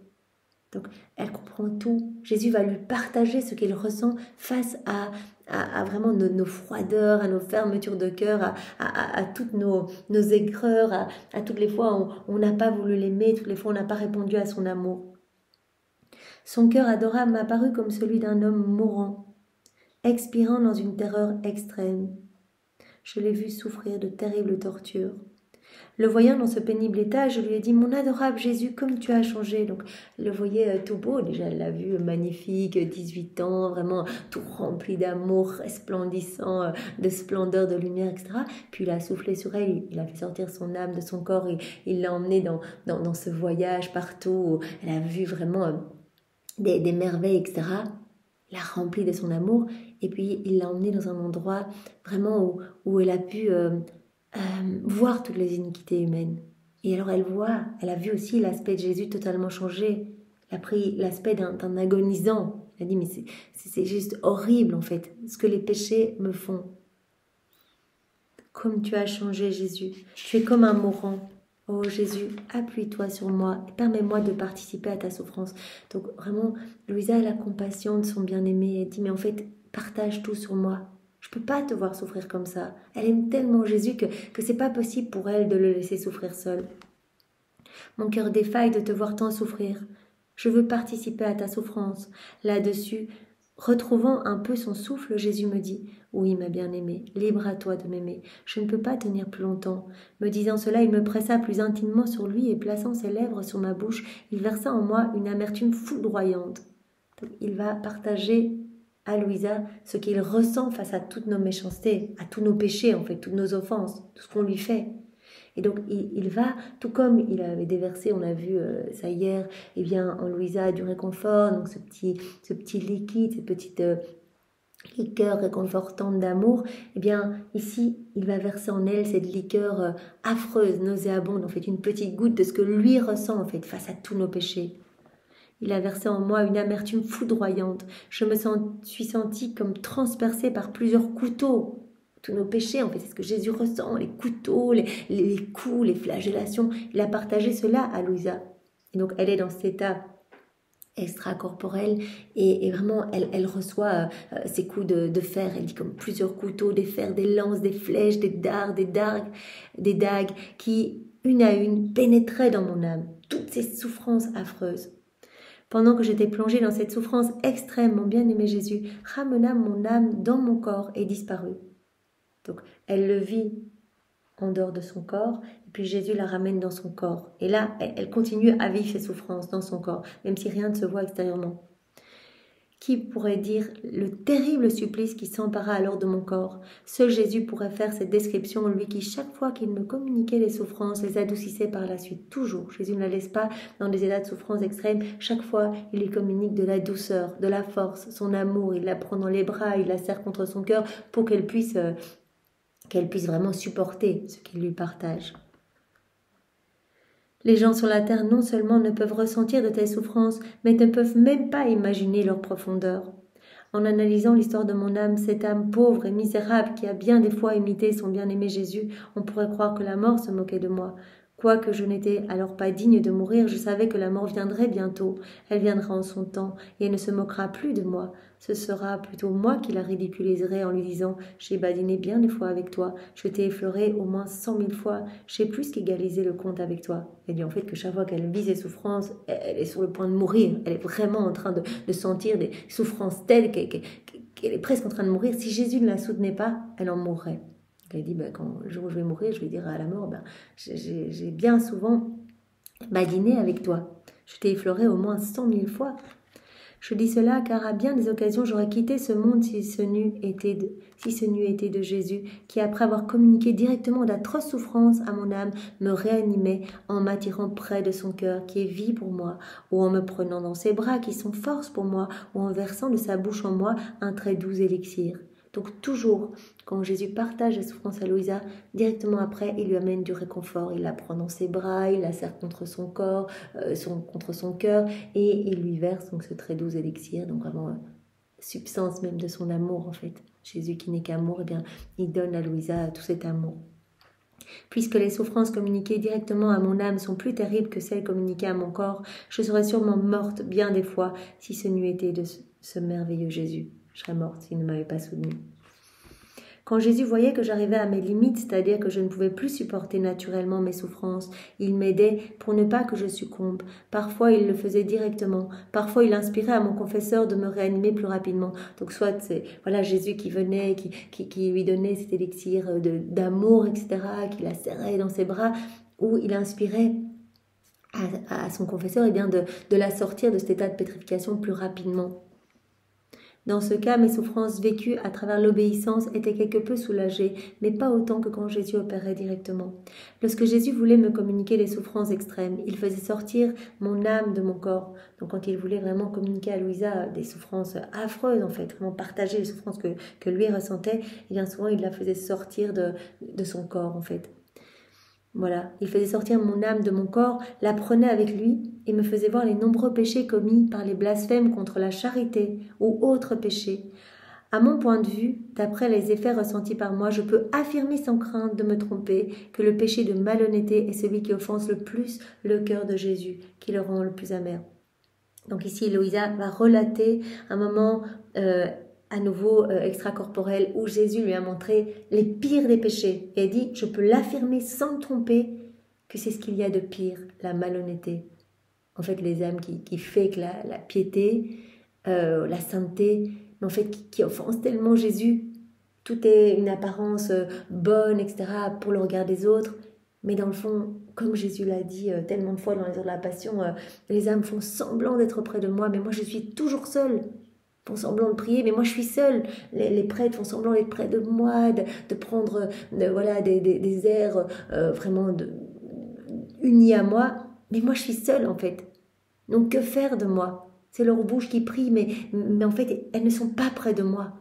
Donc, elle comprend tout. Jésus va lui partager ce qu'il ressent face à vraiment nos froideurs, à nos fermetures de cœur, à toutes nos aigreurs, à toutes les fois où on n'a pas voulu l'aimer, toutes les fois où on n'a pas répondu à son amour. Son cœur adorable m'apparut comme celui d'un homme mourant, expirant dans une terreur extrême. Je l'ai vu souffrir de terribles tortures. Le voyant dans ce pénible état, je lui ai dit « Mon adorable Jésus, comme tu as changé !» Donc, elle le voyait tout beau, déjà, elle l'a vu magnifique, 18 ans, vraiment tout rempli d'amour, resplendissant, de splendeur, de lumière, etc. Puis il a soufflé sur elle, il a fait sortir son âme de son corps, il l'a emmenée dans ce voyage partout. Elle a vu vraiment des merveilles, etc. Il l'a remplie de son amour, et puis il l'a emmenée dans un endroit vraiment où elle a pu... voir toutes les iniquités humaines. Et alors elle a vu aussi l'aspect de Jésus totalement changé. Elle a pris l'aspect d'un agonisant. Elle a dit, mais c'est juste horrible en fait, ce que les péchés me font. Comme tu as changé Jésus, tu es comme un mourant. Oh Jésus, appuie-toi sur moi et permets-moi de participer à ta souffrance. Donc vraiment, Louisa a la compassion de son bien-aimé. Elle dit, mais en fait, partage tout sur moi. Je ne peux pas te voir souffrir comme ça. Elle aime tellement Jésus que ce n'est pas possible pour elle de le laisser souffrir seul. Mon cœur défaille de te voir tant souffrir. Je veux participer à ta souffrance. Là-dessus, retrouvant un peu son souffle, Jésus me dit « Oui, ma bien-aimée, libre à toi de m'aimer. Je ne peux pas tenir plus longtemps. » Me disant cela, il me pressa plus intimement sur lui et plaçant ses lèvres sur ma bouche, il versa en moi une amertume foudroyante. Donc, il va partager à Louisa ce qu'il ressent face à toutes nos méchancetés, à tous nos péchés en fait, toutes nos offenses, tout ce qu'on lui fait. Et donc il va, tout comme il avait déversé, on a vu ça hier, eh bien en Louisa du réconfort, donc ce petit liquide, cette petite liqueur réconfortante d'amour, eh bien ici il va verser en elle cette liqueur affreuse, nauséabonde, en fait une petite goutte de ce que lui ressent en fait face à tous nos péchés. Il a versé en moi une amertume foudroyante. Je me suis sentie comme transpercée par plusieurs couteaux. Tous nos péchés, en fait, c'est ce que Jésus ressent, les couteaux, les coups, les flagellations. Il a partagé cela à Louisa. Et donc, elle est dans cet état extracorporel et vraiment, elle reçoit ces coups de fer. Elle dit comme plusieurs couteaux, des fers, des lances, des flèches, des dards, des dagues qui, une à une, pénétraient dans mon âme. Toutes ces souffrances affreuses. Pendant que j'étais plongée dans cette souffrance extrême, mon bien-aimé Jésus ramena mon âme dans mon corps et disparut. Donc, elle le vit en dehors de son corps, et puis Jésus la ramène dans son corps. Et là, elle continue à vivre ses souffrances dans son corps, même si rien ne se voit extérieurement. Qui pourrait dire le terrible supplice qui s'empara alors de mon corps? Seul Jésus pourrait faire cette description, lui qui, chaque fois qu'il me communiquait les souffrances, les adoucissait par la suite. Toujours, Jésus ne la laisse pas dans des états de souffrance extrêmes. Chaque fois, il lui communique de la douceur, de la force, son amour. Il la prend dans les bras, il la serre contre son cœur pour qu'elle puisse vraiment supporter ce qu'il lui partage. Les gens sur la terre non seulement ne peuvent ressentir de telles souffrances, mais ne peuvent même pas imaginer leur profondeur. En analysant l'histoire de mon âme, cette âme pauvre et misérable qui a bien des fois imité son bien-aimé Jésus, on pourrait croire que la mort se moquait de moi. Quoique je n'étais alors pas digne de mourir, je savais que la mort viendrait bientôt. Elle viendra en son temps, et elle ne se moquera plus de moi. Ce sera plutôt moi qui la ridiculiserai en lui disant « J'ai badiné bien des fois avec toi, je t'ai effleuré au moins 100 000 fois, j'ai plus qu'égalisé le compte avec toi. » Elle dit en fait que chaque fois qu'elle vit ses souffrances, elle est sur le point de mourir. Elle est vraiment en train de sentir des souffrances telles qu'elle est presque en train de mourir. Si Jésus ne la soutenait pas, elle en mourrait. Elle dit, quand le jour où je vais mourir, je vais dire à la mort, j'ai bien souvent badiné avec toi. Je t'ai effleuré au moins 100 000 fois. Je dis cela car à bien des occasions, j'aurais quitté ce monde si ce n'eût été de Jésus, qui après avoir communiqué directement d'atroces souffrances à mon âme, me réanimait en m'attirant près de son cœur, qui est vie pour moi, ou en me prenant dans ses bras, qui sont force pour moi, ou en versant de sa bouche en moi un très doux élixir. Donc toujours, quand Jésus partage la souffrance à Louisa, directement après, il lui amène du réconfort. Il la prend dans ses bras, il la serre contre son corps, contre son cœur, et il lui verse donc ce très doux élixir, donc vraiment substance même de son amour en fait. Jésus qui n'est qu'amour, eh bien, il donne à Louisa tout cet amour. Puisque les souffrances communiquées directement à mon âme sont plus terribles que celles communiquées à mon corps, je serais sûrement morte bien des fois si ce n'eût été de ce merveilleux Jésus. Je serais morte s'il ne m'avait pas soutenue. Quand Jésus voyait que j'arrivais à mes limites, c'est-à-dire que je ne pouvais plus supporter naturellement mes souffrances, il m'aidait pour ne pas que je succombe. Parfois, il le faisait directement. Parfois, il inspirait à mon confesseur de me réanimer plus rapidement. Donc, soit c'est voilà Jésus qui venait, qui lui donnait cet élixir d'amour, etc., qui la serrait dans ses bras, ou il inspirait à son confesseur de la sortir de cet état de pétrification plus rapidement. Dans ce cas, mes souffrances vécues à travers l'obéissance étaient quelque peu soulagées, mais pas autant que quand Jésus opérait directement. Lorsque Jésus voulait me communiquer des souffrances extrêmes, il faisait sortir mon âme de mon corps. Donc quand il voulait vraiment communiquer à Louisa des souffrances affreuses, en fait, vraiment partager les souffrances que lui ressentait, et bien souvent il la faisait sortir de son corps, en fait. Voilà, il faisait sortir mon âme de mon corps, la prenait avec lui et me faisait voir les nombreux péchés commis par les blasphèmes contre la charité ou autres péchés. À mon point de vue, d'après les effets ressentis par moi, je peux affirmer sans crainte de me tromper que le péché de malhonnêteté est celui qui offense le plus le cœur de Jésus, qui le rend le plus amer. Donc ici, Louisa va relater un moment à nouveau extracorporel où Jésus lui a montré les pires des péchés. Et elle dit, je peux l'affirmer sans me tromper que c'est ce qu'il y a de pire, la malhonnêteté. En fait, les âmes qui fake la piété, la sainteté, mais en fait qui offensent tellement Jésus. Tout est une apparence bonne, etc., pour le regard des autres. Mais dans le fond, comme Jésus l'a dit tellement de fois dans les heures de la Passion, les âmes font semblant d'être auprès de moi, mais moi je suis toujours seule. Font semblant de prier, mais moi je suis seule. Les prêtres font semblant d'être près de moi, de prendre voilà, des airs vraiment unis à moi, mais moi je suis seule en fait. Donc que faire de moi? C'est leur bouche qui prie, mais en fait elles ne sont pas près de moi.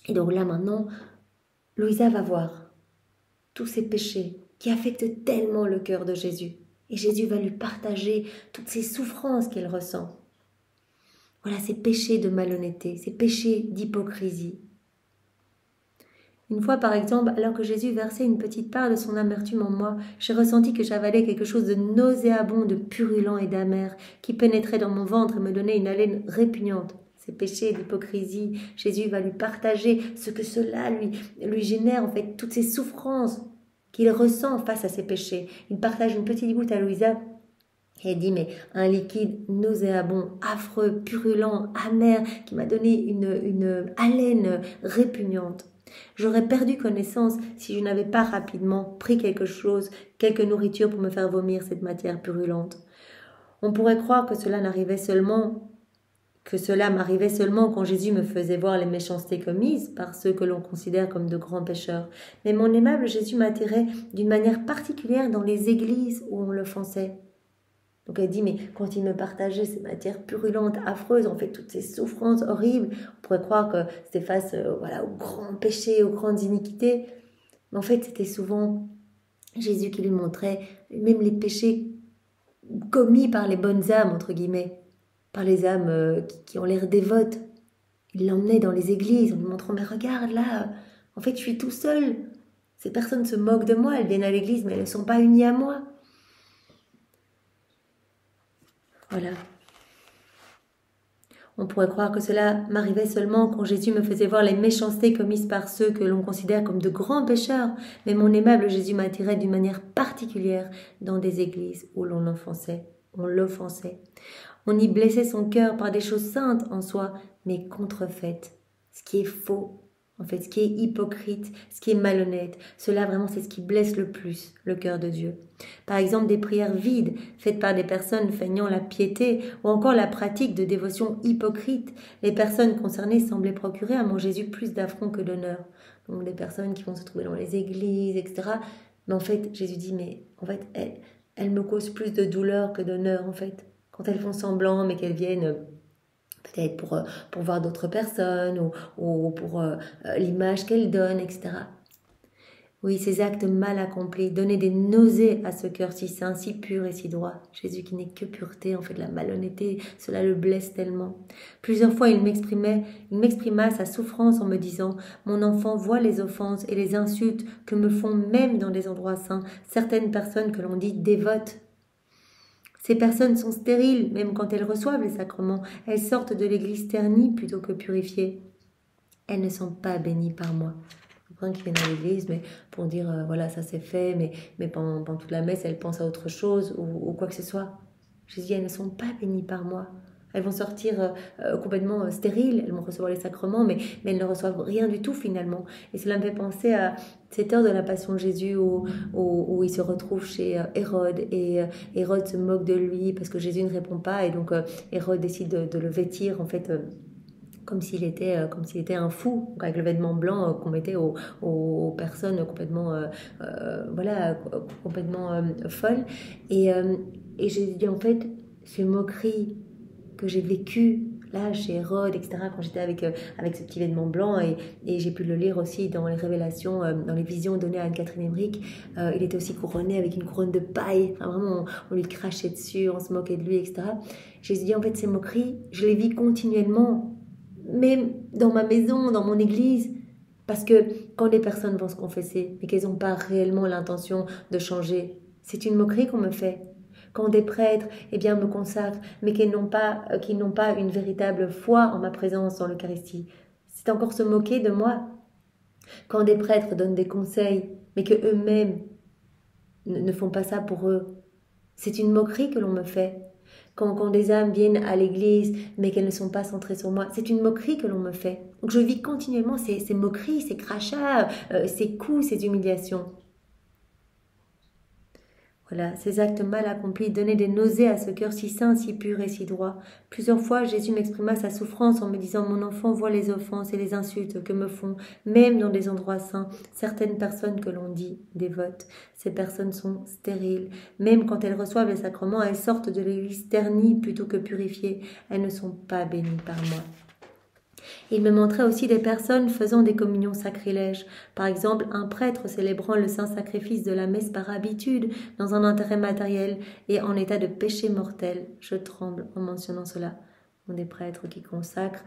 Et donc là maintenant, Louisa va voir tous ces péchés qui affectent tellement le cœur de Jésus. Et Jésus va lui partager toutes ces souffrances qu'elle ressent. Voilà, ces péchés de malhonnêteté, ces péchés d'hypocrisie. Une fois, par exemple, alors que Jésus versait une petite part de son amertume en moi, j'ai ressenti que j'avalais quelque chose de nauséabond, de purulent et d'amer, qui pénétrait dans mon ventre et me donnait une haleine répugnante. Ces péchés d'hypocrisie, Jésus va lui partager ce que cela lui génère, en fait, toutes ces souffrances qu'il ressent face à ces péchés. Il partage une petite goutte à Louisa. Et elle dit, mais un liquide nauséabond, affreux, purulent, amer, qui m'a donné une haleine répugnante. J'aurais perdu connaissance si je n'avais pas rapidement pris quelque chose, quelque nourriture pour me faire vomir cette matière purulente. On pourrait croire que cela m'arrivait seulement quand Jésus me faisait voir les méchancetés commises par ceux que l'on considère comme de grands pécheurs. Mais mon aimable Jésus m'attirait d'une manière particulière dans les églises où on l'offensait. Donc elle dit, mais quand il me partageait ces matières purulentes, affreuses, en fait toutes ces souffrances horribles, on pourrait croire que c'était face aux grands péchés, aux grandes iniquités. Mais en fait, c'était souvent Jésus qui lui montrait même les péchés commis par les bonnes âmes, entre guillemets, par les âmes qui ont l'air dévotes. Il l'emmenait dans les églises en lui montrant, mais regarde là, en fait je suis tout seul. Ces personnes se moquent de moi, elles viennent à l'église, mais elles ne sont pas unies à moi. Voilà. On pourrait croire que cela m'arrivait seulement quand Jésus me faisait voir les méchancetés commises par ceux que l'on considère comme de grands pécheurs, mais mon aimable Jésus m'attirait d'une manière particulière dans des églises où on l'offensait. On y blessait son cœur par des choses saintes en soi, mais contrefaites, ce qui est faux. En fait, ce qui est hypocrite, ce qui est malhonnête, cela vraiment c'est ce qui blesse le plus le cœur de Dieu. Par exemple, des prières vides faites par des personnes feignant la piété ou encore la pratique de dévotion hypocrite. Les personnes concernées semblaient procurer à mon Jésus plus d'affront que d'honneur. Donc des personnes qui vont se trouver dans les églises, etc. Mais en fait, Jésus dit, mais en fait, elles me causent plus de douleur que d'honneur en fait. Quand elles font semblant, mais qu'elles viennent peut-être pour voir d'autres personnes ou pour l'image qu'elles donnent, etc. Oui, ces actes mal accomplis donnaient des nausées à ce cœur si saint, si pur et si droit. Jésus qui n'est que pureté, en fait, la malhonnêteté, cela le blesse tellement. Plusieurs fois, il m'exprima sa souffrance en me disant « Mon enfant voit les offenses et les insultes que me font même dans des endroits saints certaines personnes que l'on dit dévotes. » Ces personnes sont stériles, même quand elles reçoivent les sacrements. Elles sortent de l'église ternies plutôt que purifiées. elles ne sont pas bénies par moi. Qui viennent à l'église, mais pour dire, voilà, ça c'est fait, mais pendant toute la messe, elles pensent à autre chose ou quoi que ce soit. Jésus dit, elles ne sont pas bénies par moi. Elles vont sortir complètement stériles, elles vont recevoir les sacrements, mais elles ne reçoivent rien du tout finalement. Et cela me fait penser à cette heure de la Passion de Jésus où il se retrouve chez Hérode, et Hérode se moque de lui parce que Jésus ne répond pas, et donc Hérode décide de le vêtir en fait comme s'il était un fou, donc avec le vêtement blanc qu'on mettait aux personnes complètement voilà, complètement folles. Et j'ai dit en fait, ces moqueries que j'ai vécues là chez Hérode, etc., quand j'étais avec ce petit vêtement blanc, et j'ai pu le lire aussi dans les révélations, dans les visions données à Anne-Catherine Emmerich. Il était aussi couronné avec une couronne de paille, enfin vraiment on lui crachait dessus, on se moquait de lui, etc. J'ai dit en fait, ces moqueries, je les vis continuellement, même dans ma maison, dans mon église, parce que quand les personnes vont se confesser mais qu'elles n'ont pas réellement l'intention de changer, c'est une moquerie qu'on me fait. Quand des prêtres me consacrent, mais qu'ils n'ont pas une véritable foi en ma présence dans l'Eucharistie, c'est encore se moquer de moi. Quand des prêtres donnent des conseils, mais qu'eux-mêmes ne font pas ça pour eux, c'est une moquerie que l'on me fait. Quand des âmes viennent à l'église, mais qu'elles ne sont pas centrées sur moi, c'est une moquerie que l'on me fait. Donc je vis continuellement ces moqueries, ces crachats, ces coups, ces humiliations. Voilà, ces actes mal accomplis donnaient des nausées à ce cœur si saint, si pur et si droit. Plusieurs fois, Jésus m'exprima sa souffrance en me disant « Mon enfant voit les offenses et les insultes que me font, même dans des endroits saints, certaines personnes que l'on dit dévotes. Ces personnes sont stériles. Même quand elles reçoivent les sacrements, elles sortent de l'église ternies plutôt que purifiées. Elles ne sont pas bénies par moi. » Il me montrait aussi des personnes faisant des communions sacrilèges. Par exemple, un prêtre célébrant le saint sacrifice de la messe par habitude, dans un intérêt matériel et en état de péché mortel. Je tremble en mentionnant cela. Des prêtres qui consacrent,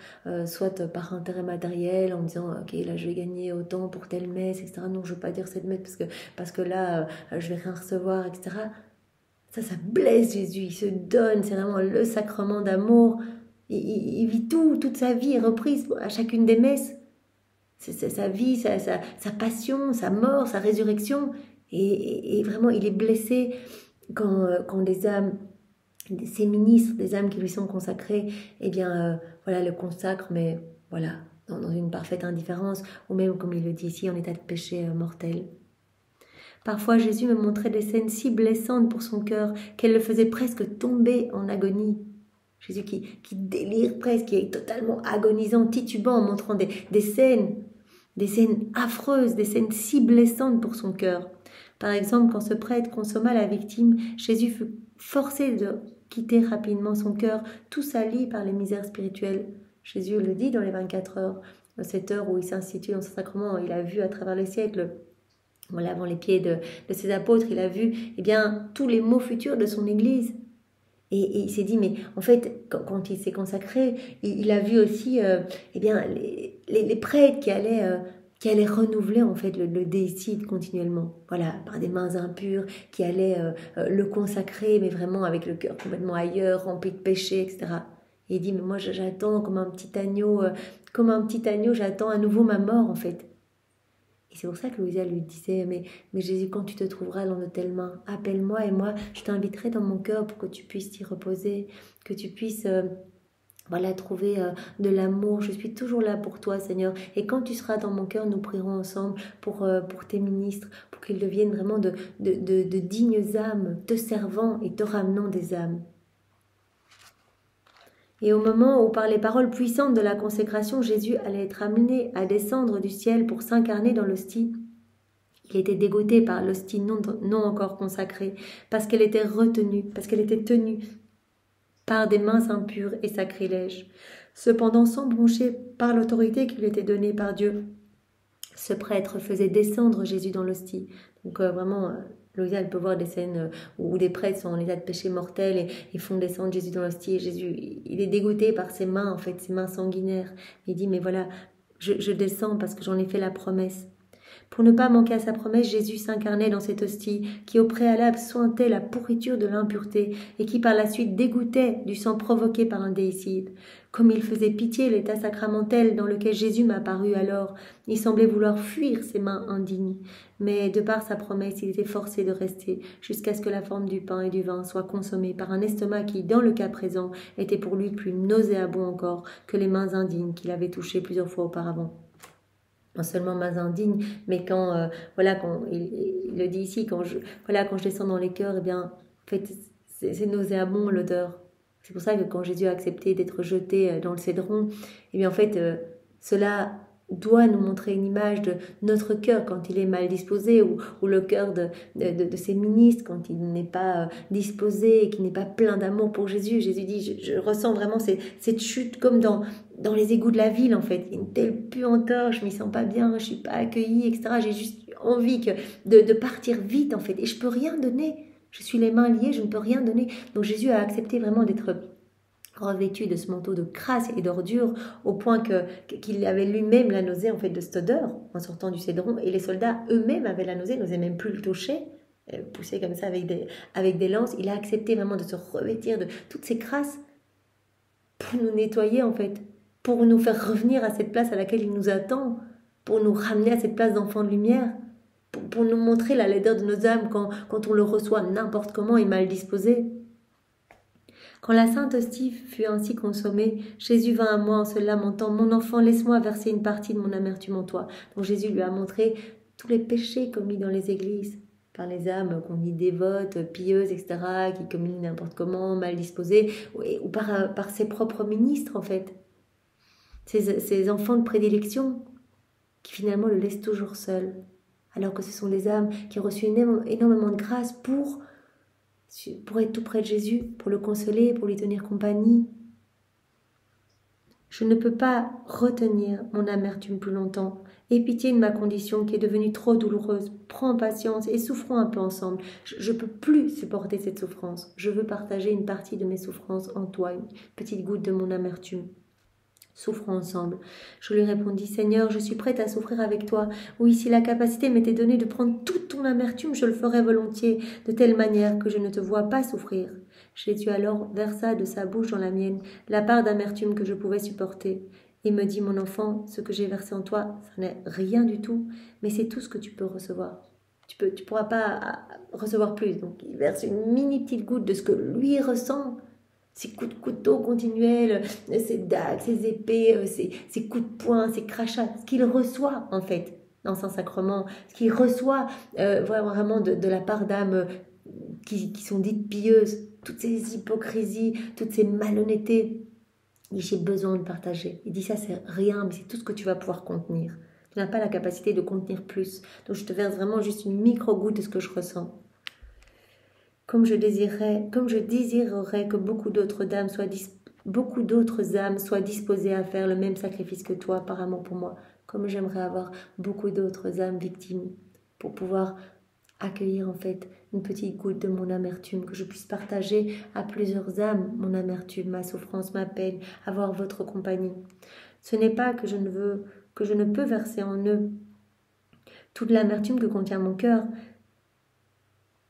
soit par intérêt matériel, en disant « Ok, là je vais gagner autant pour telle messe, etc. » Non, je ne veux pas dire cette messe parce que là, je vais rien recevoir, etc. Ça blesse Jésus, il se donne, c'est vraiment le sacrement d'amour. Il vit toute sa vie est reprise à chacune des messes. C'est sa vie, sa passion, sa mort, sa résurrection. Et vraiment, il est blessé quand des âmes, ses ministres, des âmes qui lui sont consacrées, voilà, le consacrent, mais voilà, dans une parfaite indifférence, ou même, comme il le dit ici, en état de péché mortel. Parfois, Jésus me montrait des scènes si blessantes pour son cœur qu'elles le faisaient presque tomber en agonie. Jésus qui délire presque, qui est totalement agonisant, titubant, en montrant des scènes affreuses, des scènes si blessantes pour son cœur. Par exemple, quand ce prêtre consomma la victime, Jésus fut forcé de quitter rapidement son cœur, tout sali par les misères spirituelles. Jésus le dit dans les 24 heures, cette heure où il s'institue dans son sacrement, il a vu à travers les siècles, en lavant les pieds de ses apôtres, il a vu tous les maux futurs de son Église. Et il s'est dit, mais en fait, quand il s'est consacré, il a vu aussi les prêtres qui allaient renouveler en fait le déicide continuellement, voilà, par des mains impures, qui allaient le consacrer, mais vraiment avec le cœur complètement ailleurs, rempli de péché, etc. Et il dit, mais moi j'attends comme un petit agneau, j'attends à nouveau ma mort en fait. Et c'est pour ça que Louisa lui disait, mais Jésus, quand tu te trouveras dans de telles mains, appelle-moi et moi, je t'inviterai dans mon cœur pour que tu puisses t'y reposer, que tu puisses trouver de l'amour. Je suis toujours là pour toi, Seigneur. Et quand tu seras dans mon cœur, nous prierons ensemble pour tes ministres, pour qu'ils deviennent vraiment de dignes âmes, te servant et te ramenant des âmes. Et au moment où, par les paroles puissantes de la consécration, Jésus allait être amené à descendre du ciel pour s'incarner dans l'hostie, il était dégoûté par l'hostie non encore consacrée, parce qu'elle était retenue, parce qu'elle était tenue par des mains impures et sacrilèges. Cependant, sans broncher par l'autorité qui lui était donnée par Dieu, ce prêtre faisait descendre Jésus dans l'hostie. Donc Louisa, elle peut voir des scènes où des prêtres sont en état de péché mortel et font descendre Jésus dans l'hostie. Et Jésus, il est dégoûté par ses mains, en fait, ses mains sanguinaires. Il dit, mais voilà, je descends parce que j'en ai fait la promesse. Pour ne pas manquer à sa promesse, Jésus s'incarnait dans cette hostie qui au préalable sointait la pourriture de l'impureté et qui par la suite dégoûtait du sang provoqué par un déicide. Comme il faisait pitié l'état sacramentel dans lequel Jésus m'apparut alors, il semblait vouloir fuir ses mains indignes. Mais de par sa promesse, il était forcé de rester jusqu'à ce que la forme du pain et du vin soit consommée par un estomac qui, dans le cas présent, était pour lui plus nauséabond encore que les mains indignes qu'il avait touchées plusieurs fois auparavant. Non seulement mains indignes, mais quand il le dit ici, quand je descends dans les cœurs, eh bien, en fait, c'est nauséabond l'odeur. C'est pour ça que quand Jésus a accepté d'être jeté dans le cédron, eh bien, en fait, cela doit nous montrer une image de notre cœur quand il est mal disposé, ou le cœur de ses ministres quand il n'est pas disposé et qu'il n'est pas plein d'amour pour Jésus. Jésus dit, je ressens vraiment cette chute comme dans les égouts de la ville, en fait. Il y a une telle puanteur, je m'y sens pas bien, je suis pas accueillie, etc. J'ai juste envie de partir vite, en fait, et je peux rien donner. Je suis les mains liées, je ne peux rien donner. Donc Jésus a accepté vraiment d'être revêtu de ce manteau de crasse et d'ordure, au point qu'il avait lui-même la nausée, en fait, de cette odeur en sortant du cédron, et les soldats eux-mêmes avaient la nausée, n'osaient même plus le toucher, poussé comme ça avec des lances. Il a accepté vraiment de se revêtir de toutes ces crasses pour nous nettoyer, en fait, pour nous faire revenir à cette place à laquelle il nous attend, pour nous ramener à cette place d'enfant de lumière, pour nous montrer la laideur de nos âmes quand on le reçoit n'importe comment et mal disposé. Quand la sainte hostie fut ainsi consommée, Jésus vint à moi en se lamentant, « Mon enfant, laisse-moi verser une partie de mon amertume en toi. » Donc Jésus lui a montré tous les péchés commis dans les églises, par les âmes qu'on dit dévotes, pieuses, etc., qui communient n'importe comment, mal disposées, ou par ses propres ministres, en fait. Ces enfants de prédilection qui finalement le laissent toujours seul, alors que ce sont des âmes qui ont reçu énormément de grâce pour être tout près de Jésus, pour le consoler, pour lui tenir compagnie. Je ne peux pas retenir mon amertume plus longtemps. Aie pitié de ma condition qui est devenue trop douloureuse. Prends patience et souffrons un peu ensemble. Je ne peux plus supporter cette souffrance. Je veux partager une partie de mes souffrances en toi, une petite goutte de mon amertume. Souffrons ensemble. Je lui répondis, Seigneur, je suis prête à souffrir avec toi. Oui, si la capacité m'était donnée de prendre toute ton amertume, je le ferais volontiers, de telle manière que je ne te vois pas souffrir. Jésus alors versa de sa bouche dans la mienne la part d'amertume que je pouvais supporter, et me dit, mon enfant, ce que j'ai versé en toi, ça n'est rien du tout, mais c'est tout ce que tu peux recevoir. Tu pourras pas recevoir plus. Donc il verse une mini petite goutte de ce que lui ressent. Ces coups de couteau continuels, ces dagues, ces épées, ces coups de poing, ces crachats, ce qu'il reçoit en fait dans son sacrement, ce qu'il reçoit vraiment de la part d'âmes qui sont dites pieuses, toutes ces hypocrisies, toutes ces malhonnêtetés. Il dit, j'ai besoin de partager. Il dit, ça c'est rien, mais c'est tout ce que tu vas pouvoir contenir. Tu n'as pas la capacité de contenir plus. Donc je te verse vraiment juste une micro-goutte de ce que je ressens. Comme je désirerais que beaucoup d'autres âmes soient disposées à faire le même sacrifice que toi par amour pour moi, comme j'aimerais avoir beaucoup d'autres âmes victimes pour pouvoir accueillir en fait une petite goutte de mon amertume, que je puisse partager à plusieurs âmes mon amertume, ma souffrance, ma peine, avoir votre compagnie. Ce n'est pas que je ne peux verser en eux toute l'amertume que contient mon cœur.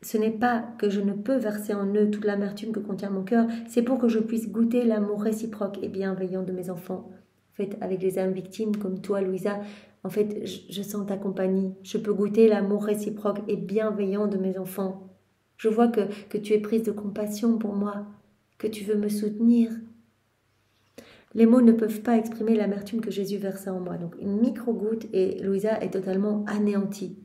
Ce n'est pas que je ne peux verser en eux toute l'amertume que contient mon cœur, c'est pour que je puisse goûter l'amour réciproque et bienveillant de mes enfants. En fait, avec les âmes victimes comme toi, Louisa, en fait, je sens ta compagnie. Je peux goûter l'amour réciproque et bienveillant de mes enfants. Je vois que tu es prise de compassion pour moi, que tu veux me soutenir. Les mots ne peuvent pas exprimer l'amertume que Jésus versa en moi. Donc, une micro-goutte et Louisa est totalement anéantie.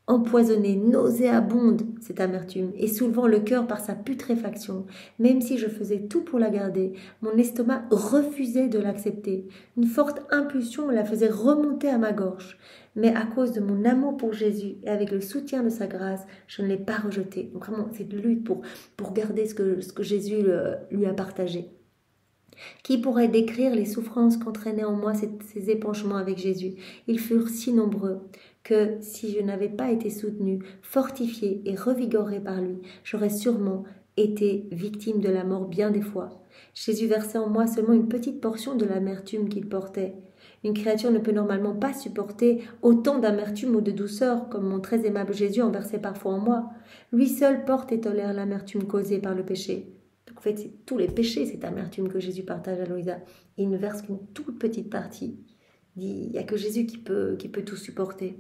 Empoisonnée, nauséabonde, cette amertume, et soulevant le cœur par sa putréfaction. Même si je faisais tout pour la garder, mon estomac refusait de l'accepter. Une forte impulsion la faisait remonter à ma gorge. Mais à cause de mon amour pour Jésus et avec le soutien de sa grâce, je ne l'ai pas rejeté. Donc vraiment, cette lutte pour garder ce que Jésus lui a partagé. Qui pourrait décrire les souffrances qu'entraînaient en moi ces épanchements avec Jésus? Ils furent si nombreux que, si je n'avais pas été soutenue, fortifiée et revigorée par lui, j'aurais sûrement été victime de la mort bien des fois. Jésus versait en moi seulement une petite portion de l'amertume qu'il portait. Une créature ne peut normalement pas supporter autant d'amertume ou de douceur, comme mon très aimable Jésus en versait parfois en moi. Lui seul porte et tolère l'amertume causée par le péché. Donc en fait, c'est tous les péchés, cette amertume que Jésus partage à Louisa. Il ne verse qu'une toute petite partie. Il n'y a que Jésus qui peut tout supporter.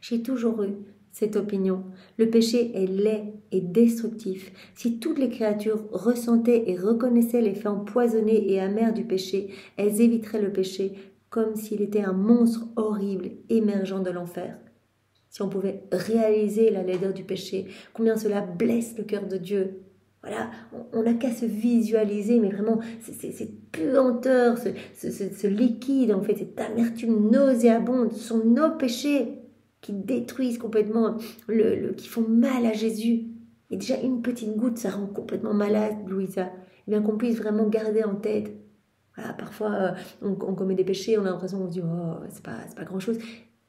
J'ai toujours eu cette opinion. Le péché est laid et destructif. Si toutes les créatures ressentaient et reconnaissaient l'effet empoisonné et amer du péché, elles éviteraient le péché comme s'il était un monstre horrible émergeant de l'enfer. Si on pouvait réaliser la laideur du péché, combien cela blesse le cœur de Dieu. Voilà, on n'a qu'à se visualiser, mais vraiment, cette puanteur, ce liquide, en fait, cette amertume nauséabonde, ce sont nos péchés qui détruisent complètement, qui font mal à Jésus. Et déjà, une petite goutte, ça rend complètement malade, Louisa. Eh bien, qu'on puisse vraiment garder en tête. Voilà, parfois, on commet des péchés, on a l'impression qu'on se dit, oh, c'est pas grand-chose.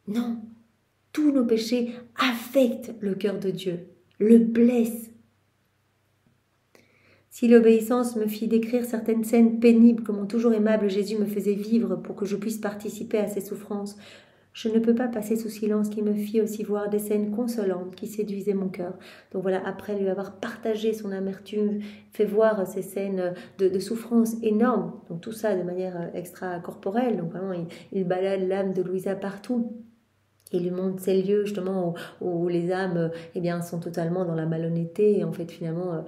Non, tous nos péchés affectent le cœur de Dieu, le blessent. Si l'obéissance me fit décrire certaines scènes pénibles que mon toujours aimable Jésus me faisait vivre pour que je puisse participer à ses souffrances, je ne peux pas passer sous silence qu'il me fit aussi voir des scènes consolantes qui séduisaient mon cœur. Donc voilà, après lui avoir partagé son amertume, fait voir ces scènes de souffrance énormes, donc tout ça de manière extra-corporelle, donc vraiment il balade l'âme de Louisa partout. Il lui montre ces lieux justement où les âmes sont totalement dans la malhonnêteté et en fait finalement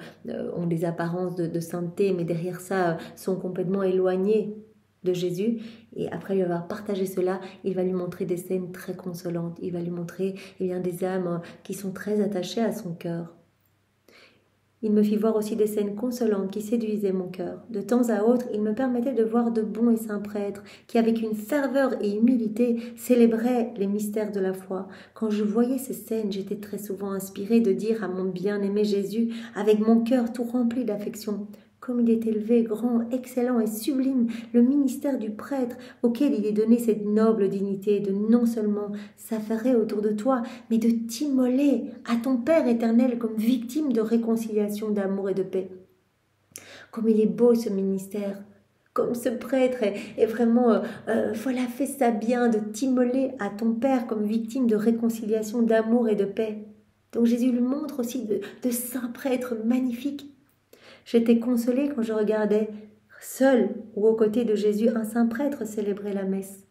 ont des apparences de sainteté, mais derrière ça sont complètement éloignées de Jésus. Et après lui avoir partagé cela, il va lui montrer des scènes très consolantes. Il va lui montrer des âmes qui sont très attachées à son cœur. Il me fit voir aussi des scènes consolantes qui séduisaient mon cœur. De temps à autre, il me permettait de voir de bons et saints prêtres qui, avec une ferveur et humilité, célébraient les mystères de la foi. Quand je voyais ces scènes, j'étais très souvent inspirée de dire à mon bien-aimé Jésus, avec mon cœur tout rempli d'affection, comme il est élevé, grand, excellent et sublime, le ministère du prêtre, auquel il est donné cette noble dignité de non seulement s'affairer autour de toi, mais de t'immoler à ton Père éternel comme victime de réconciliation, d'amour et de paix. Comme il est beau ce ministère, comme ce prêtre est vraiment, fait ça bien de t'immoler à ton Père comme victime de réconciliation, d'amour et de paix. Donc Jésus lui montre aussi de saints prêtres magnifiques. J'étais consolée quand je regardais seul ou aux côtés de Jésus un saint prêtre célébrer la messe.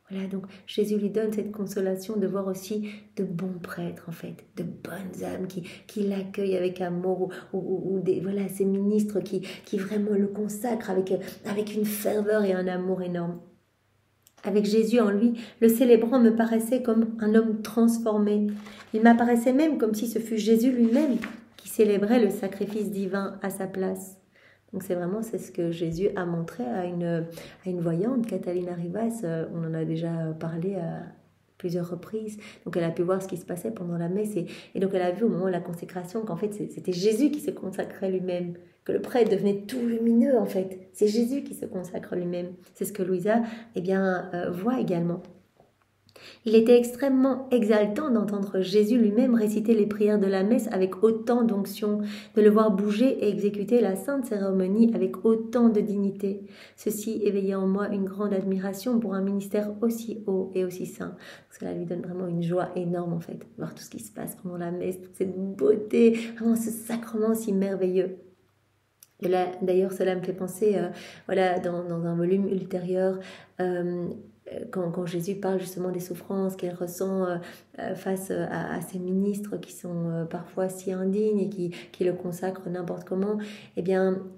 Voilà, donc Jésus lui donne cette consolation de voir aussi de bons prêtres en fait, de bonnes âmes qui l'accueillent avec amour ou ces ministres qui vraiment le consacrent avec une ferveur et un amour énorme. Avec Jésus en lui, le célébrant me paraissait comme un homme transformé. Il m'apparaissait même comme si ce fût Jésus lui-même qui célébrait le sacrifice divin à sa place. Donc c'est ce que Jésus a montré à une voyante, Catalina Rivas. On en a déjà parlé à plusieurs reprises. Donc elle a pu voir ce qui se passait pendant la messe et donc elle a vu au moment de la consécration qu'en fait c'était Jésus qui se consacrait lui-même, que le prêtre devenait tout lumineux en fait. C'est Jésus qui se consacre lui-même. C'est ce que Louisa voit également. Il était extrêmement exaltant d'entendre Jésus lui-même réciter les prières de la messe avec autant d'onction, de le voir bouger et exécuter la sainte cérémonie avec autant de dignité. Ceci éveillait en moi une grande admiration pour un ministère aussi haut et aussi saint. Cela lui donne vraiment une joie énorme en fait, voir tout ce qui se passe pendant la messe, toute cette beauté, vraiment ce sacrement si merveilleux. Et là, d'ailleurs, cela me fait penser, dans un volume ultérieur, quand Jésus parle justement des souffrances qu'il ressent face à ces ministres qui sont parfois si indignes et qui le consacrent n'importe comment,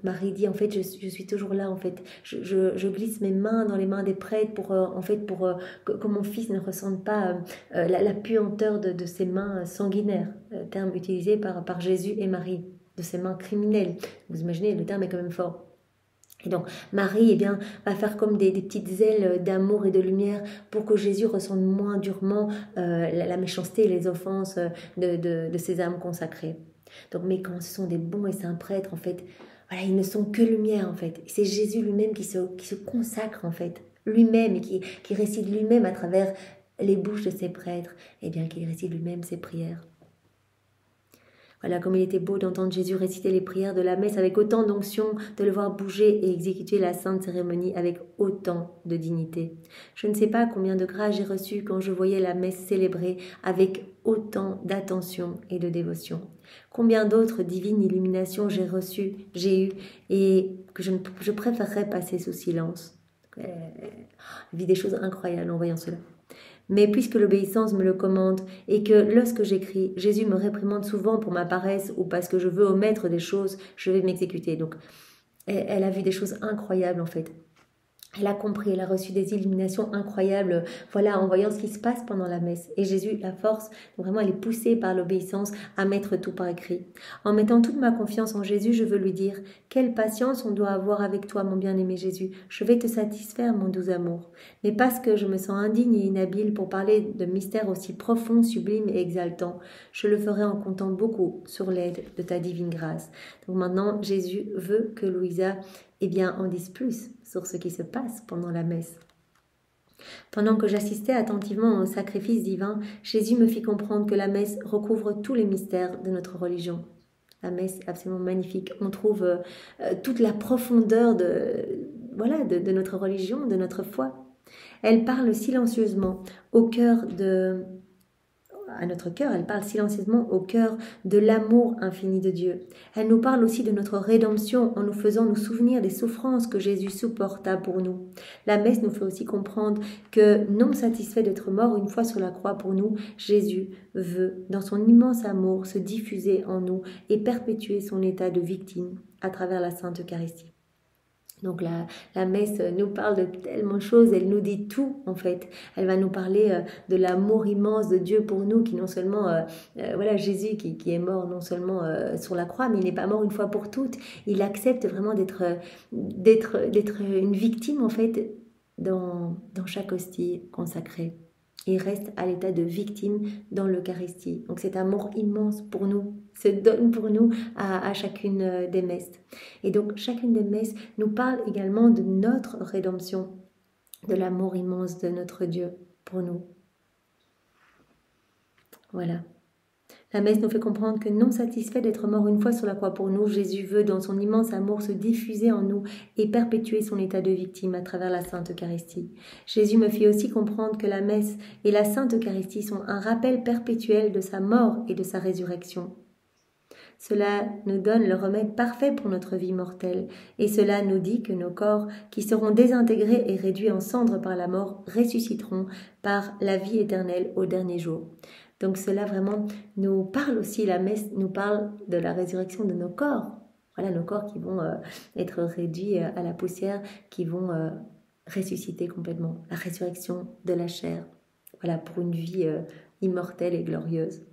Marie dit en fait je suis toujours là en fait, je glisse mes mains dans les mains des prêtres pour que mon fils ne ressente pas la puanteur de ses mains sanguinaires, terme utilisé par Jésus et Marie, de ses mains criminelles. Vous imaginez, le terme est quand même fort. Et donc Marie va faire comme des petites ailes d'amour et de lumière pour que Jésus ressente moins durement la méchanceté et les offenses de ces âmes consacrées. Donc, mais quand ce sont des bons et saints prêtres, en fait, voilà, ils ne sont que lumière en fait. C'est Jésus lui-même qui se consacre en fait, lui-même et qui récite lui-même à travers les bouches de ses prêtres, qu'il récite lui-même ses prières. Voilà, comme il était beau d'entendre Jésus réciter les prières de la messe avec autant d'onction, de le voir bouger et exécuter la sainte cérémonie avec autant de dignité. Je ne sais pas combien de grâce j'ai reçu quand je voyais la messe célébrée avec autant d'attention et de dévotion. Combien d'autres divines illuminations j'ai eues et que je préférerais passer sous silence. Je vis des choses incroyables en voyant cela. Mais puisque l'obéissance me le commande, et que lorsque j'écris, Jésus me réprimande souvent pour ma paresse ou parce que je veux omettre des choses, je vais m'exécuter. Donc, elle a vu des choses incroyables en fait. Elle a compris, elle a reçu des illuminations incroyables, voilà, en voyant ce qui se passe pendant la messe. Et Jésus la force, vraiment elle est poussée par l'obéissance à mettre tout par écrit. En mettant toute ma confiance en Jésus, je veux lui dire, quelle patience on doit avoir avec toi, mon bien-aimé Jésus. Je vais te satisfaire, mon doux amour. Mais parce que je me sens indigne et inhabile pour parler de mystères aussi profonds, sublimes et exaltants, je le ferai en comptant beaucoup sur l'aide de ta divine grâce. Donc maintenant, Jésus veut que Louisa en dise plus sur ce qui se passe pendant la messe. Pendant que j'assistais attentivement au sacrifice divin, Jésus me fit comprendre que la messe recouvre tous les mystères de notre religion. La messe est absolument magnifique. On trouve toute la profondeur de notre religion, de notre foi. Elle parle silencieusement à notre cœur, elle parle silencieusement au cœur de l'amour infini de Dieu. Elle nous parle aussi de notre rédemption en nous faisant nous souvenir des souffrances que Jésus supporta pour nous. La messe nous fait aussi comprendre que, non satisfait d'être mort une fois sur la croix pour nous, Jésus veut, dans son immense amour, se diffuser en nous et perpétuer son état de victime à travers la Sainte Eucharistie. Donc la messe nous parle de tellement de choses, elle nous dit tout en fait. Elle va nous parler de l'amour immense de Dieu pour nous, qui non seulement, Jésus qui est mort non seulement sur la croix, mais il n'est pas mort une fois pour toutes. Il accepte vraiment d'être une victime en fait dans chaque hostie consacrée. Il reste à l'état de victime dans l'Eucharistie. Donc cet amour immense pour nous se donne pour nous à chacune des messes. Et donc chacune des messes nous parle également de notre rédemption, de l'amour immense de notre Dieu pour nous. Voilà. La messe nous fait comprendre que non satisfait d'être mort une fois sur la croix pour nous, Jésus veut dans son immense amour se diffuser en nous et perpétuer son état de victime à travers la Sainte Eucharistie. Jésus me fit aussi comprendre que la messe et la Sainte Eucharistie sont un rappel perpétuel de sa mort et de sa résurrection. Cela nous donne le remède parfait pour notre vie mortelle, et cela nous dit que nos corps, qui seront désintégrés et réduits en cendres par la mort, ressusciteront par la vie éternelle au dernier jour. Donc cela vraiment nous parle aussi, la messe nous parle de la résurrection de nos corps. Voilà, nos corps qui vont être réduits à la poussière, qui vont ressusciter complètement. La résurrection de la chair, voilà, pour une vie immortelle et glorieuse.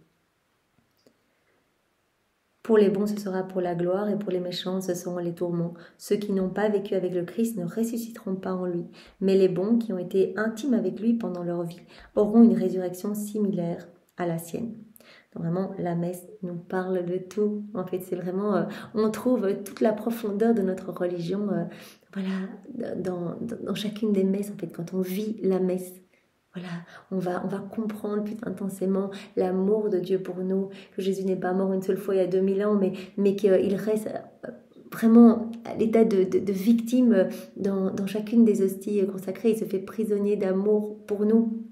Pour les bons, ce sera pour la gloire, et pour les méchants, ce seront les tourments. Ceux qui n'ont pas vécu avec le Christ ne ressusciteront pas en lui. Mais les bons, qui ont été intimes avec lui pendant leur vie, auront une résurrection similaire à la sienne. Donc vraiment, la messe nous parle de tout. En fait, c'est vraiment, on trouve toute la profondeur de notre religion, dans chacune des messes. En fait, quand on vit la messe, voilà, on va comprendre plus intensément l'amour de Dieu pour nous, que Jésus n'est pas mort une seule fois il y a 2000 ans, mais qu'il reste vraiment à l'état de victime dans chacune des hosties consacrées. Il se fait prisonnier d'amour pour nous.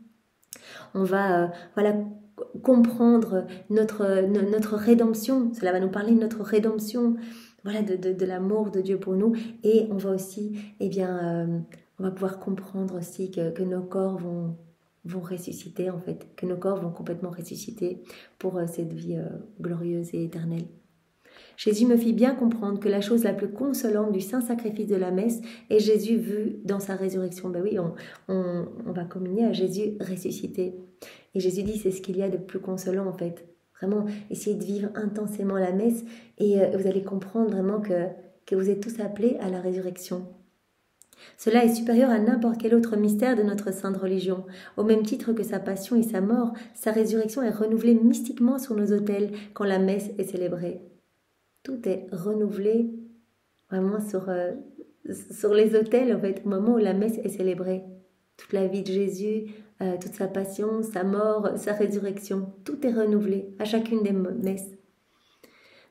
On va comprendre notre rédemption. Cela va nous parler de notre rédemption, voilà, de l'amour de Dieu pour nous. Et on va aussi, on va pouvoir comprendre aussi que nos corps vont ressusciter, en fait, que nos corps vont complètement ressusciter pour cette vie glorieuse et éternelle. Jésus me fit bien comprendre que la chose la plus consolante du saint sacrifice de la messe est Jésus vu dans sa résurrection. Ben oui, on va communier à Jésus ressuscité. Et Jésus dit, c'est ce qu'il y a de plus consolant en fait. Vraiment, essayez de vivre intensément la messe et vous allez comprendre vraiment que vous êtes tous appelés à la résurrection. Cela est supérieur à n'importe quel autre mystère de notre sainte religion. Au même titre que sa passion et sa mort, sa résurrection est renouvelée mystiquement sur nos autels quand la messe est célébrée. Tout est renouvelé vraiment sur les autels en fait, au moment où la messe est célébrée. Toute la vie de Jésus, toute sa passion, sa mort, sa résurrection, tout est renouvelé à chacune des messes.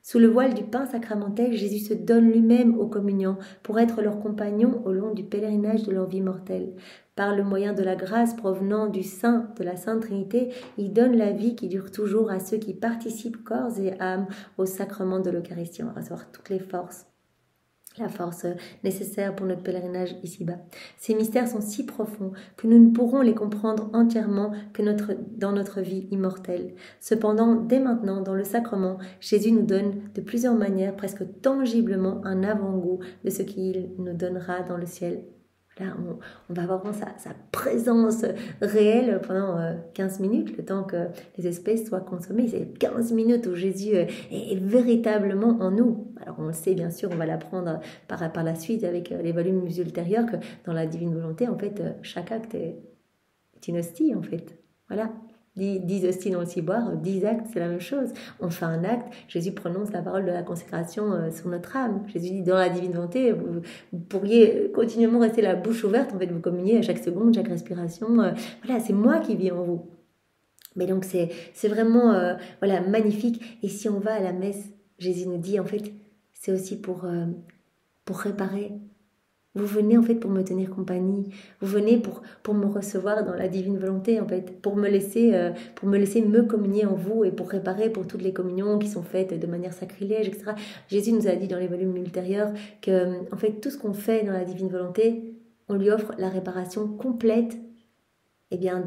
Sous le voile du pain sacramentel, Jésus se donne lui-même aux communiants pour être leur compagnon au long du pèlerinage de leur vie mortelle. Par le moyen de la grâce provenant du sein de la Sainte Trinité, il donne la vie qui dure toujours à ceux qui participent corps et âme au sacrement de l'Eucharistie. On va recevoir toutes les forces. La force nécessaire pour notre pèlerinage ici-bas. Ces mystères sont si profonds que nous ne pourrons les comprendre entièrement que dans notre vie immortelle. Cependant, dès maintenant, dans le sacrement, Jésus nous donne de plusieurs manières, presque tangiblement, un avant-goût de ce qu'il nous donnera dans le ciel. Là, on va avoir vraiment sa présence réelle pendant 15 minutes, le temps que les espèces soient consommées. C'est 15 minutes où Jésus est véritablement en nous. Alors on le sait, bien sûr, on va l'apprendre par la suite avec les volumes ultérieurs, que dans la divine volonté, en fait, chaque acte est une hostie, en fait. Voilà. 10 hosties dans le ciboire, 10 actes, c'est la même chose. On fait un acte, Jésus prononce la parole de la consécration sur notre âme. Jésus dit, dans la divine volonté, vous pourriez continuellement rester la bouche ouverte, en fait, vous communiez à chaque seconde, chaque respiration. Voilà, c'est moi qui vis en vous. Mais donc, c'est vraiment voilà, magnifique. Et si on va à la messe, Jésus nous dit, en fait, c'est aussi pour réparer. Vous venez en fait pour me tenir compagnie. Vous venez pour me recevoir dans la divine volonté en fait, pour me laisser me communier en vous et pour réparer pour toutes les communions qui sont faites de manière sacrilège, etc. Jésus nous a dit dans les volumes ultérieurs que en fait tout ce qu'on fait dans la divine volonté, on lui offre la réparation complète. Eh bien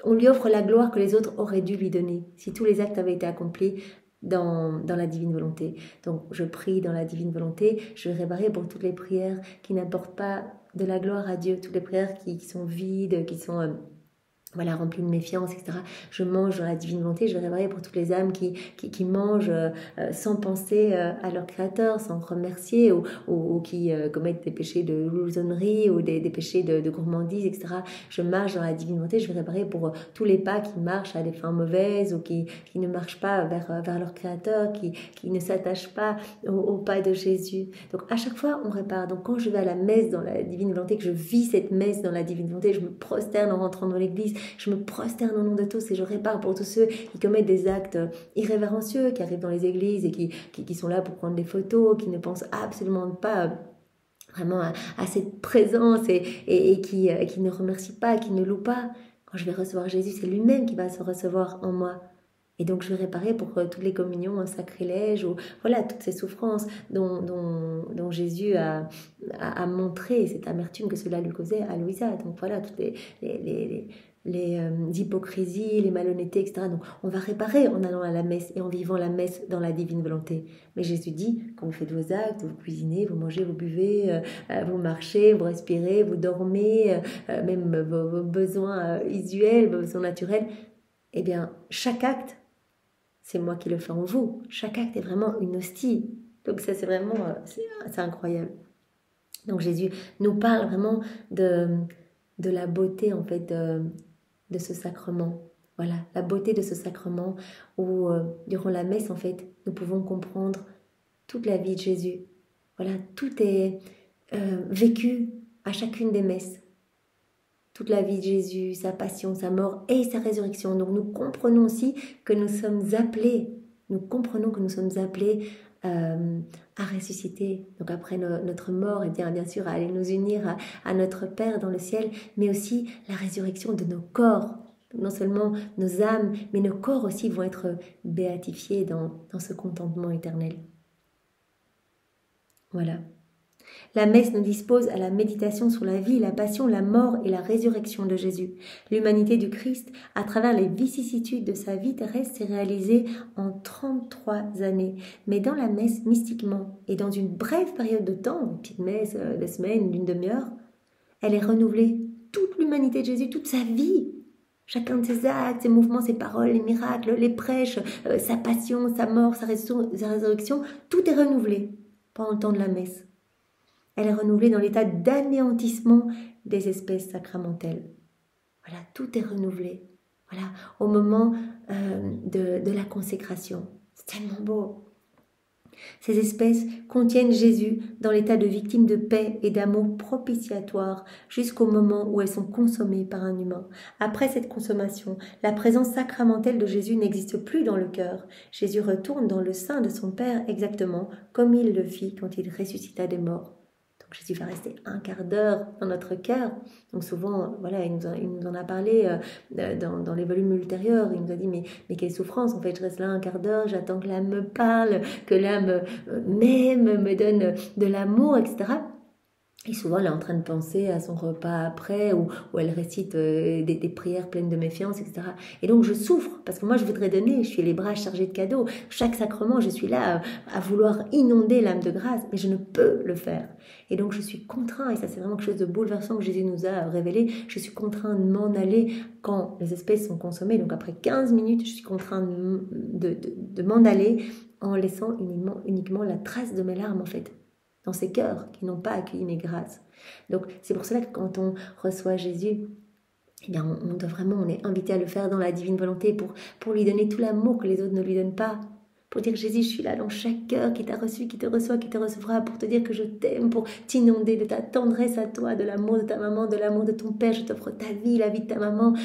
on lui offre la gloire que les autres auraient dû lui donner si tous les actes avaient été accomplis dans la divine volonté. Donc je prie dans la divine volonté, je vais réparer pour toutes les prières qui n'apportent pas de la gloire à Dieu, toutes les prières qui sont vides, qui sont voilà, remplies de méfiance, etc. Je mange dans la divine volonté, je vais réparer pour toutes les âmes qui mangent sans penser à leur Créateur, sans remercier, ou qui commettent des péchés de louzonnerie ou des péchés de gourmandise, etc. Je marche dans la divine volonté, je vais réparer pour tous les pas qui marchent à des fins mauvaises ou qui ne marchent pas vers leur Créateur, qui ne s'attachent pas au pas de Jésus. Donc à chaque fois, on répare. Donc quand je vais à la messe dans la divine volonté, que je vis cette messe dans la divine volonté, je me prosterne en rentrant dans l'église, je me prosterne au nom de tous et je répare pour tous ceux qui commettent des actes irrévérencieux, qui arrivent dans les églises et qui sont là pour prendre des photos, qui ne pensent absolument pas vraiment à cette présence et qui ne remercient pas, qui ne louent pas. Quand je vais recevoir Jésus, c'est lui-même qui va se recevoir en moi. Et donc je vais réparer pour toutes les communions sacrilèges ou voilà toutes ces souffrances dont Jésus a montré cette amertume que cela lui causait à Louisa. Donc voilà toutes les hypocrisies, les malhonnêtetés, etc. Donc on va réparer en allant à la messe et en vivant la messe dans la divine volonté. Mais Jésus dit, quand vous faites vos actes, vous cuisinez, vous mangez, vous buvez, vous marchez, vous respirez, vous dormez, même vos besoins usuels, vos besoins naturels, eh bien chaque acte, c'est moi qui le fais en vous. Chaque acte est vraiment une hostie. Donc ça c'est vraiment, c'est incroyable. Donc Jésus nous parle vraiment de la beauté en fait de ce sacrement. Voilà, la beauté de ce sacrement où durant la messe en fait nous pouvons comprendre toute la vie de Jésus. Voilà, tout est vécu à chacune des messes. Toute la vie de Jésus, sa passion, sa mort et sa résurrection. Donc nous comprenons aussi que nous sommes appelés, à ressusciter. Donc après notre mort, et bien sûr à aller nous unir à notre Père dans le ciel, mais aussi la résurrection de nos corps. Non seulement nos âmes, mais nos corps aussi vont être béatifiés dans ce contentement éternel. Voilà. La messe nous dispose à la méditation sur la vie, la passion, la mort et la résurrection de Jésus. L'humanité du Christ, à travers les vicissitudes de sa vie terrestre, s'est réalisée en 33 années. Mais dans la messe, mystiquement, et dans une brève période de temps, une petite messe de semaine, d'une demi-heure, elle est renouvelée. Toute l'humanité de Jésus, toute sa vie, chacun de ses actes, ses mouvements, ses paroles, les miracles, les prêches, sa passion, sa mort, sa résurrection, tout est renouvelé pendant le temps de la messe. Elle est renouvelée dans l'état d'anéantissement des espèces sacramentelles. Voilà, tout est renouvelé. Voilà, au moment de la consécration. C'est tellement beau. Ces espèces contiennent Jésus dans l'état de victime de paix et d'amour propitiatoire jusqu'au moment où elles sont consommées par un humain. Après cette consommation, la présence sacramentelle de Jésus n'existe plus dans le cœur. Jésus retourne dans le sein de son Père exactement comme il le fit quand il ressuscita des morts. Donc Jésus va rester un quart d'heure dans notre cœur. Donc souvent, voilà, il nous en a parlé dans les volumes ultérieurs. Il nous a dit, mais quelle souffrance, en fait, je reste là un quart d'heure, j'attends que l'âme me parle, que l'âme m'aime, me donne de l'amour, etc. Et souvent, elle est en train de penser à son repas après, où elle récite des prières pleines de méfiance, etc. Et donc, je souffre, parce que moi, je voudrais donner, je suis les bras chargés de cadeaux. Chaque sacrement, je suis là à vouloir inonder l'âme de grâce, mais je ne peux le faire. Et donc, je suis contraint, et ça, c'est vraiment quelque chose de bouleversant que Jésus nous a révélé, je suis contraint de m'en aller quand les espèces sont consommées. Donc, après 15 minutes, je suis contraint de m'en aller en laissant uniquement la trace de mes larmes, en fait, dans ces cœurs qui n'ont pas accueilli mes grâces. Donc c'est pour cela que quand on reçoit Jésus, eh bien on est invité à le faire dans la divine volonté pour lui donner tout l'amour que les autres ne lui donnent pas. Pour dire Jésus, je suis là dans chaque cœur qui t'a reçu, qui te reçoit, qui te recevra, pour te dire que je t'aime, pour t'inonder de ta tendresse à toi, de l'amour de ta maman, de l'amour de ton père. Je t'offre ta vie, la vie de ta maman,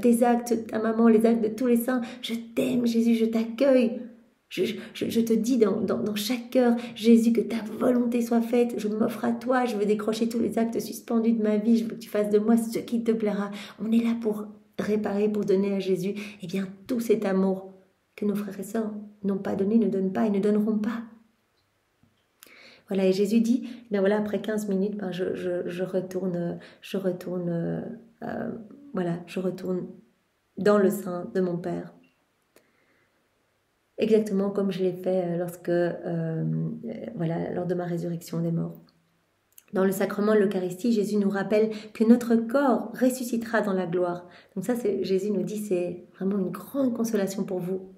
tes actes de ta maman, les actes de tous les saints. Je t'aime Jésus, je t'accueille. Je te dis dans chaque cœur, Jésus, que ta volonté soit faite, je m'offre à toi, je veux décrocher tous les actes suspendus de ma vie, je veux que tu fasses de moi ce qui te plaira. On est là pour réparer, pour donner à Jésus, eh bien, tout cet amour que nos frères et sœurs n'ont pas donné, ne donnent pas et ne donneront pas. Voilà, et Jésus dit, ben voilà, après 15 minutes, ben je retourne dans le sein de mon Père. Exactement comme je l'ai fait lors de ma résurrection des morts. Dans le sacrement de l'Eucharistie, Jésus nous rappelle que notre corps ressuscitera dans la gloire. Donc ça, Jésus nous dit, c'est vraiment une grande consolation pour vous.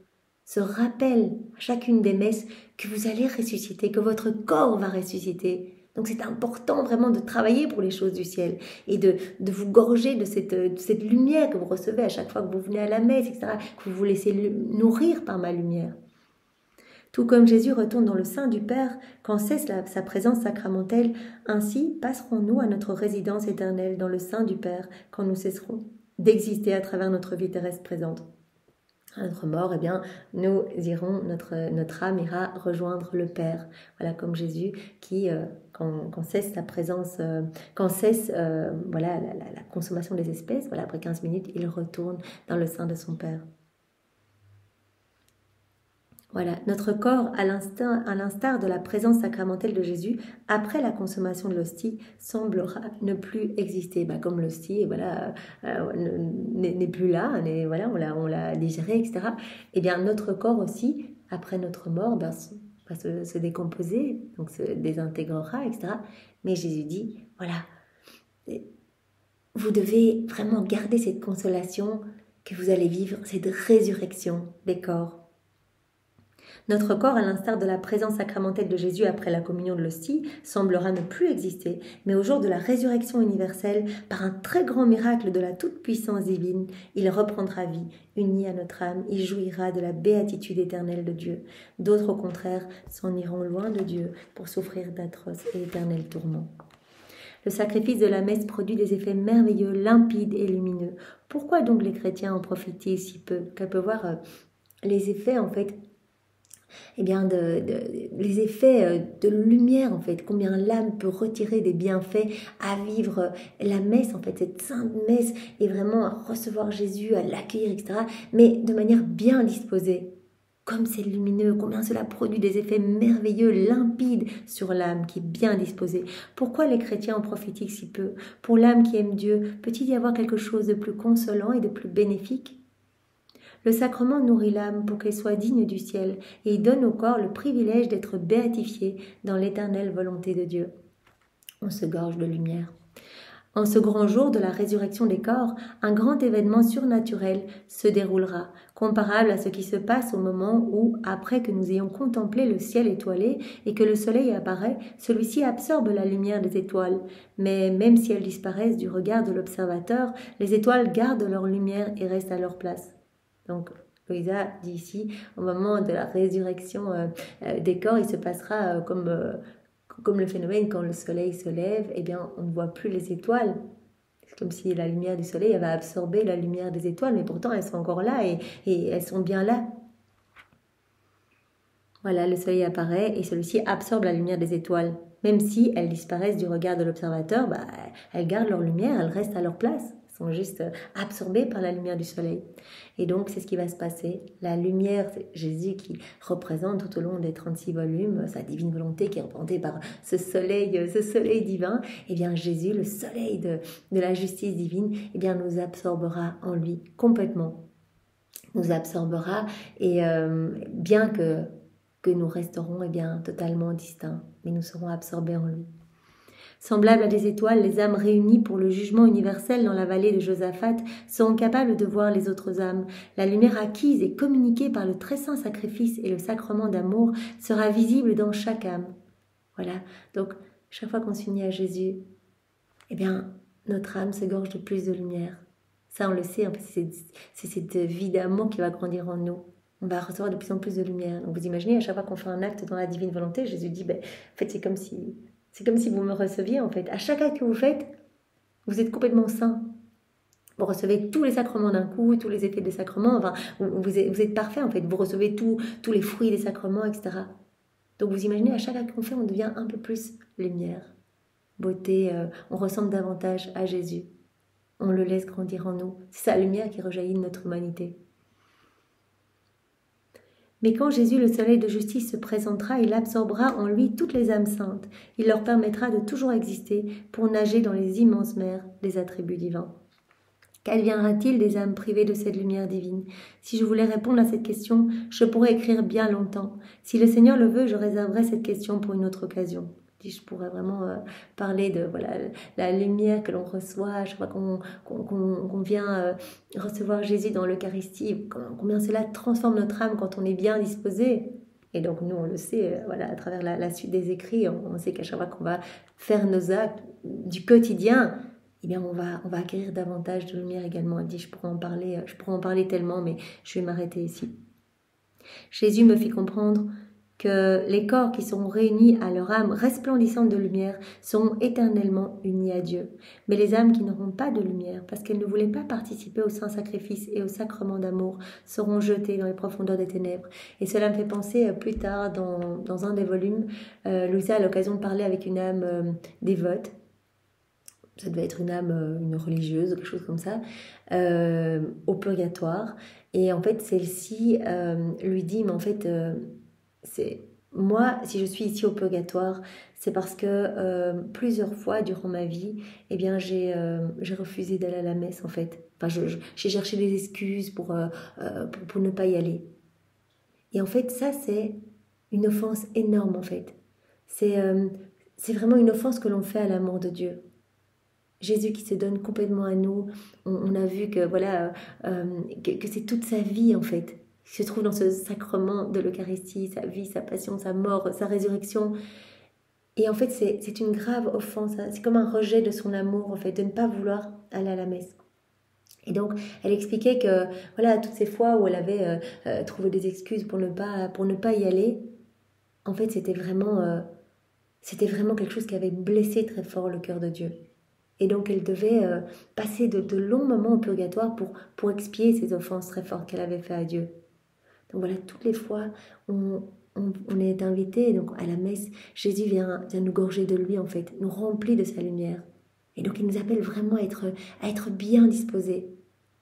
Ce rappel à chacune des messes que vous allez ressusciter, que votre corps va ressusciter. Donc c'est important vraiment de travailler pour les choses du ciel et de vous gorger de cette lumière que vous recevez à chaque fois que vous venez à la messe, etc., que vous vous laissez nourrir par ma lumière. Tout comme Jésus retourne dans le sein du Père quand cesse sa présence sacramentelle, ainsi passerons-nous à notre résidence éternelle dans le sein du Père quand nous cesserons d'exister à travers notre vie terrestre présente. À notre mort, eh bien, nous irons, notre âme ira rejoindre le Père. Voilà, comme Jésus qui, quand cesse la présence, quand cesse la consommation des espèces, voilà, après 15 minutes, il retourne dans le sein de son Père. Voilà, notre corps, à l'instar de la présence sacramentelle de Jésus, après la consommation de l'hostie, semblera ne plus exister. Comme l'hostie, voilà, n'est plus là, on l'a digéré, etc. Eh bien, notre corps aussi, après notre mort, va se décomposer, donc se désintégrera, etc. Mais Jésus dit, voilà, vous devez vraiment garder cette consolation que vous allez vivre, cette résurrection des corps. Notre corps, à l'instar de la présence sacramentelle de Jésus après la communion de l'hostie, semblera ne plus exister, mais au jour de la résurrection universelle, par un très grand miracle de la toute-puissance divine, il reprendra vie, uni à notre âme, il jouira de la béatitude éternelle de Dieu. D'autres, au contraire, s'en iront loin de Dieu pour souffrir d'atroces et éternels tourments. Le sacrifice de la messe produit des effets merveilleux, limpides et lumineux. Pourquoi donc les chrétiens en profitent si peu? Qu'elle peut voir les effets, en fait, les effets de lumière, en fait, combien l'âme peut retirer des bienfaits à vivre la messe, en fait, cette sainte messe, et vraiment à recevoir Jésus, à l'accueillir, etc., mais de manière bien disposée. Comme c'est lumineux, combien cela produit des effets merveilleux, limpides sur l'âme qui est bien disposée. Pourquoi les chrétiens en profitent si peu? Pour l'âme qui aime Dieu, peut-il y avoir quelque chose de plus consolant et de plus bénéfique? Le sacrement nourrit l'âme pour qu'elle soit digne du ciel et il donne au corps le privilège d'être béatifié dans l'éternelle volonté de Dieu. On se gorge de lumière. En ce grand jour de la résurrection des corps, un grand événement surnaturel se déroulera, comparable à ce qui se passe au moment où, après que nous ayons contemplé le ciel étoilé et que le soleil apparaît, celui-ci absorbe la lumière des étoiles. Mais même si elles disparaissent du regard de l'observateur, les étoiles gardent leur lumière et restent à leur place. Donc, Louisa dit ici, au moment de la résurrection des corps, il se passera comme le phénomène quand le soleil se lève, eh bien, on ne voit plus les étoiles. C'est comme si la lumière du soleil avait absorbé la lumière des étoiles, mais pourtant elles sont encore là et elles sont bien là. Voilà, le soleil apparaît et celui-ci absorbe la lumière des étoiles. Même si elles disparaissent du regard de l'observateur, elles gardent leur lumière, elles restent à leur place. Elles sont juste absorbées par la lumière du soleil. Et donc, c'est ce qui va se passer. La lumière, c'est Jésus qui représente tout au long des 36 volumes sa divine volonté qui est représentée par ce soleil divin. Eh bien, Jésus, le soleil de la justice divine, eh bien, nous absorbera en lui complètement. Nous absorbera et bien que nous resterons totalement distincts, mais nous serons absorbés en lui. Semblables à des étoiles, les âmes réunies pour le jugement universel dans la vallée de Josaphat seront capables de voir les autres âmes. La lumière acquise et communiquée par le très saint sacrifice et le sacrement d'amour sera visible dans chaque âme. Voilà, donc chaque fois qu'on s'unit à Jésus, eh bien, notre âme se gorge de plus de lumière. Ça, on le sait, en fait, c'est cette vie d'amour qui va grandir en nous. On va recevoir de plus en plus de lumière. Donc vous imaginez, à chaque fois qu'on fait un acte dans la divine volonté, Jésus dit, en fait, c'est comme si vous me receviez, en fait. À chaque acte que vous faites, vous êtes complètement saint. Vous recevez tous les sacrements d'un coup, tous les effets des sacrements. Enfin, vous êtes parfait, en fait. Vous recevez tous les fruits des sacrements, etc. Donc vous imaginez, à chaque acte qu'on fait, on devient un peu plus lumière, beauté. On ressemble davantage à Jésus. On le laisse grandir en nous. C'est sa lumière qui rejaillit de notre humanité. Mais quand Jésus, le soleil de justice, se présentera, il absorbera en lui toutes les âmes saintes. Il leur permettra de toujours exister pour nager dans les immenses mers des attributs divins. Qu'adviendra-t-il des âmes privées de cette lumière divine? Si je voulais répondre à cette question, je pourrais écrire bien longtemps. Si le Seigneur le veut, je réserverai cette question pour une autre occasion. Je pourrais vraiment parler de la lumière que l'on reçoit à chaque fois qu'on vient recevoir Jésus dans l'Eucharistie, combien cela transforme notre âme quand on est bien disposé. Et donc nous, on le sait, à travers la suite des écrits, on sait qu'à chaque fois qu'on va faire nos actes du quotidien, eh bien on va acquérir davantage de lumière également. Je pourrais en parler tellement, mais je vais m'arrêter ici. Jésus me fit comprendre que les corps qui seront réunis à leur âme resplendissante de lumière seront éternellement unis à Dieu. Mais les âmes qui n'auront pas de lumière, parce qu'elles ne voulaient pas participer au saint sacrifice et au sacrement d'amour, seront jetées dans les profondeurs des ténèbres. Et cela me fait penser plus tard, dans un des volumes, Louisa a l'occasion de parler avec une âme dévote. Ça devait être une âme, une religieuse, quelque chose comme ça, au purgatoire. Et en fait, celle-ci lui dit, mais en fait... moi, si je suis ici au purgatoire, c'est parce que plusieurs fois durant ma vie, eh bien, j'ai refusé d'aller à la messe en fait. Enfin, j'ai cherché des excuses pour ne pas y aller. Et en fait, ça c'est une offense énorme en fait. C'est vraiment une offense que l'on fait à l'amour de Dieu. Jésus qui se donne complètement à nous. On a vu que que c'est toute sa vie en fait. Il se trouve dans ce sacrement de l'Eucharistie, sa vie, sa passion, sa mort, sa résurrection. Et en fait, c'est une grave offense. C'est comme un rejet de son amour, en fait, de ne pas vouloir aller à la messe. Et donc, elle expliquait que, toutes ces fois où elle avait trouvé des excuses pour ne pas y aller, en fait, c'était vraiment quelque chose qui avait blessé très fort le cœur de Dieu. Et donc, elle devait passer de longs moments au purgatoire pour expier ces offenses très fortes qu'elle avait fait à Dieu. Donc toutes les fois on est invité donc à la messe, Jésus vient nous gorger de lui en fait, nous remplit de sa lumière. Et donc il nous appelle vraiment à être bien disposés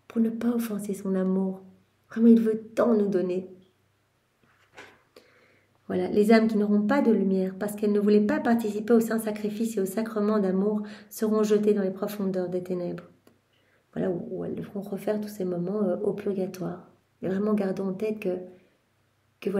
pour ne pas offenser son amour. Vraiment, il veut tant nous donner. Les âmes qui n'auront pas de lumière parce qu'elles ne voulaient pas participer au saint sacrifice et au sacrement d'amour seront jetées dans les profondeurs des ténèbres. Où elles devront refaire tous ces moments au purgatoire. Et vraiment gardons en tête que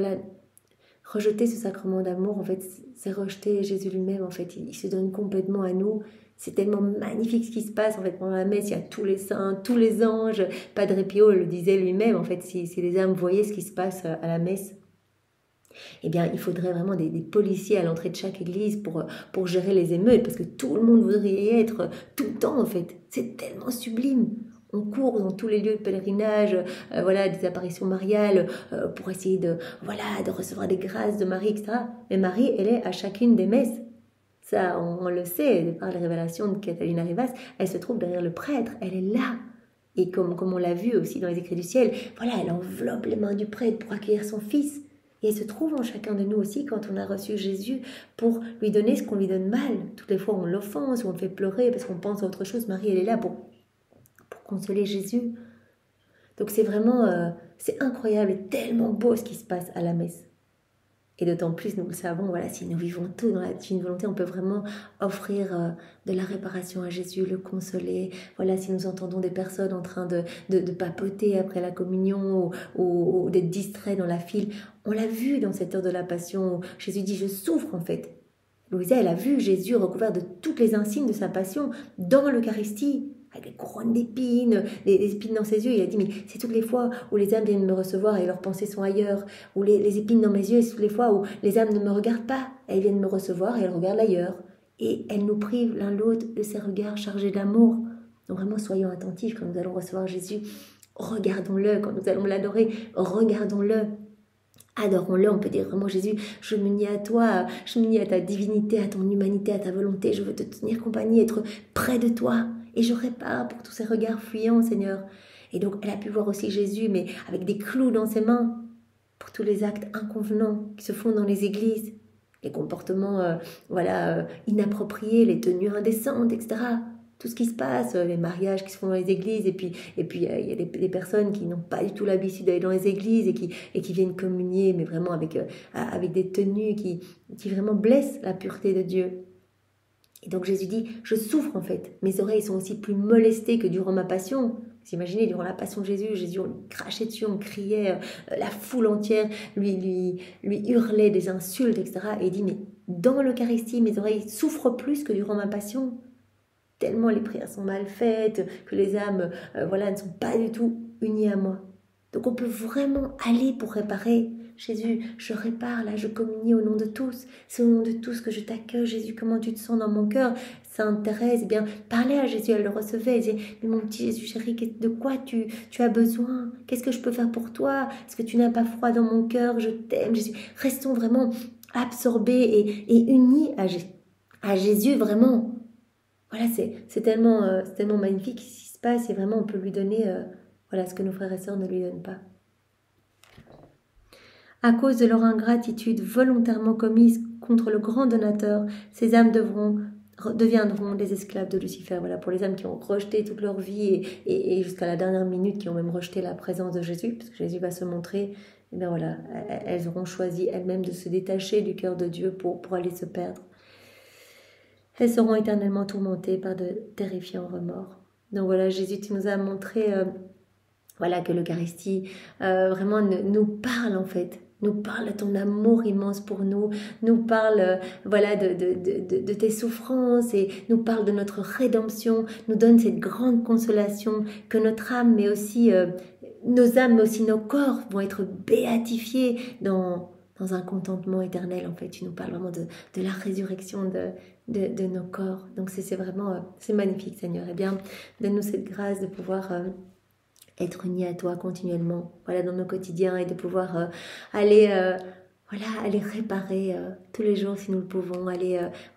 rejeter ce sacrement d'amour, en fait, c'est rejeter Jésus lui-même, en fait. Il se donne complètement à nous. C'est tellement magnifique ce qui se passe, en fait, pendant la messe. Il y a tous les saints, tous les anges. Padre Pio le disait lui-même, en fait, si les âmes voyaient ce qui se passe à la messe, eh bien, il faudrait vraiment des policiers à l'entrée de chaque église pour gérer les émeutes, parce que tout le monde voudrait y être tout le temps, en fait. C'est tellement sublime. On court dans tous les lieux de pèlerinage, voilà, des apparitions mariales, pour essayer de recevoir des grâces de Marie, etc. Mais Marie, elle est à chacune des messes. Ça, on le sait, par les révélations de Catalina Rivas, elle se trouve derrière le prêtre, elle est là. Et comme on l'a vu aussi dans les écrits du ciel, voilà, elle enveloppe les mains du prêtre pour accueillir son fils. Et elle se trouve en chacun de nous aussi quand on a reçu Jésus pour lui donner ce qu'on lui donne mal. Toutes les fois on l'offense, ou on le fait pleurer parce qu'on pense à autre chose. Marie, elle est là pour consoler Jésus. Donc c'est vraiment, c'est incroyable et tellement beau ce qui se passe à la messe. Et d'autant plus, nous le savons, voilà, si nous vivons tout dans la divine volonté, on peut vraiment offrir de la réparation à Jésus, le consoler. Voilà, si nous entendons des personnes en train de papoter après la communion ou d'être distraits dans la file, on l'a vu dans cette heure de la Passion où Jésus dit « je souffre » en fait. Louisa, elle a vu Jésus recouvert de toutes les insignes de sa passion dans l'Eucharistie, avec des couronnes d'épines, les épines dans ses yeux. Il a dit, mais c'est toutes les fois où les âmes viennent me recevoir et leurs pensées sont ailleurs, ou les épines dans mes yeux, et c'est toutes les fois où les âmes ne me regardent pas, elles viennent me recevoir et elles regardent ailleurs. Et elles nous privent l'un l'autre de ces regards chargés d'amour. Donc vraiment, soyons attentifs quand nous allons recevoir Jésus. Regardons-le, quand nous allons l'adorer, regardons-le. Adorons-le, on peut dire vraiment Jésus, je m'unis à toi, je m'unis à ta divinité, à ton humanité, à ta volonté, je veux te tenir compagnie, être près de toi. Et je répare pour tous ces regards fuyants, Seigneur. Et donc, elle a pu voir aussi Jésus, mais avec des clous dans ses mains, pour tous les actes inconvenants qui se font dans les églises, les comportements inappropriés, les tenues indécentes, etc. Tout ce qui se passe, les mariages qui se font dans les églises, et puis il y a des personnes qui n'ont pas du tout l'habitude d'aller dans les églises et qui viennent communier, mais vraiment avec des tenues qui vraiment blessent la pureté de Dieu. Et donc Jésus dit, je souffre en fait, mes oreilles sont aussi plus molestées que durant ma passion. Vous imaginez, durant la passion de Jésus, on lui crachait dessus, on criait, la foule entière lui hurlait des insultes, etc. Et il dit, mais dans l'Eucharistie, mes oreilles souffrent plus que durant ma passion. Tellement les prières sont mal faites, que les âmes ne sont pas du tout unies à moi. Donc on peut vraiment aller pour réparer. Jésus, je répare là, je communie au nom de tous. C'est au nom de tous que je t'accueille. Jésus, comment tu te sens dans mon cœur? Sainte Thérèse, bien, parlait à Jésus, elle le recevait. Elle disait, mais mon petit Jésus chéri, de quoi tu as besoin? Qu'est-ce que je peux faire pour toi? Est-ce que tu n'as pas froid dans mon cœur? Je t'aime, Jésus. Restons vraiment absorbés et unis à Jésus, vraiment. Voilà, c'est tellement magnifique ce qui se passe et vraiment on peut lui donner ce que nos frères et sœurs ne lui donnent pas. À cause de leur ingratitude volontairement commise contre le grand donateur, ces âmes deviendront des esclaves de Lucifer. Voilà, pour les âmes qui ont rejeté toute leur vie et jusqu'à la dernière minute, qui ont même rejeté la présence de Jésus, parce que Jésus va se montrer, et bien voilà, elles auront choisi elles-mêmes de se détacher du cœur de Dieu pour aller se perdre. Elles seront éternellement tourmentées par de terrifiants remords. Donc voilà, Jésus, tu nous as montré que l'Eucharistie vraiment nous parle en fait, nous parle de ton amour immense pour nous parle de tes souffrances et nous parle de notre rédemption, nous donne cette grande consolation que notre âme, mais aussi nos âmes, mais aussi nos corps vont être béatifiés dans un contentement éternel. En fait, tu nous parles vraiment de la résurrection de nos corps. Donc c'est vraiment, c'est magnifique, Seigneur. Eh bien, donne-nous cette grâce de pouvoir être unis à toi continuellement, dans nos quotidiens, et de pouvoir aller réparer tous les jours si nous le pouvons.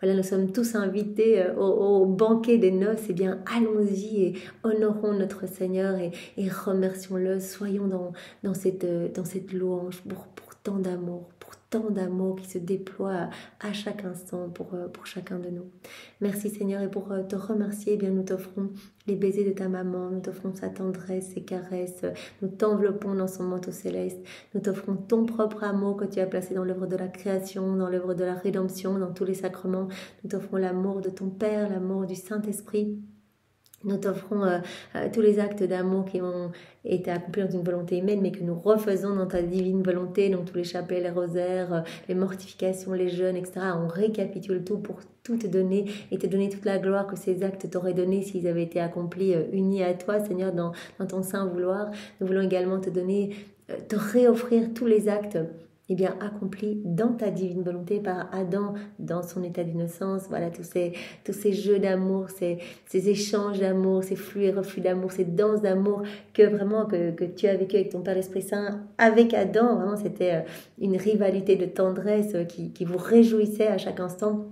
Nous sommes tous invités au banquet des noces. Eh bien, allons-y et honorons notre Seigneur et remercions-le. Soyons dans cette louange pour tant d'amour qui se déploie à chaque instant pour chacun de nous. Merci Seigneur, et pour te remercier, eh bien, nous t'offrons les baisers de ta maman, nous t'offrons sa tendresse, ses caresses, nous t'enveloppons dans son manteau céleste, nous t'offrons ton propre amour que tu as placé dans l'œuvre de la création, dans l'œuvre de la rédemption, dans tous les sacrements. Nous t'offrons l'amour de ton Père, l'amour du Saint-Esprit. Nous t'offrons tous les actes d'amour qui ont été accomplis dans une volonté humaine, mais que nous refaisons dans ta divine volonté, donc tous les chapels, les rosaires, les mortifications, les jeûnes, etc. On récapitule tout pour tout te donner et te donner toute la gloire que ces actes t'auraient donné s'ils avaient été accomplis unis à toi, Seigneur, dans ton saint vouloir. Nous voulons également te réoffrir tous les actes eh bien, accompli dans ta divine volonté par Adam, dans son état d'innocence. Voilà, tous ces jeux d'amour, ces échanges d'amour, ces flux et reflux d'amour, ces danses d'amour que vraiment que tu as vécu avec ton Père l'Esprit Saint, avec Adam. Vraiment, c'était une rivalité de tendresse qui vous réjouissait à chaque instant.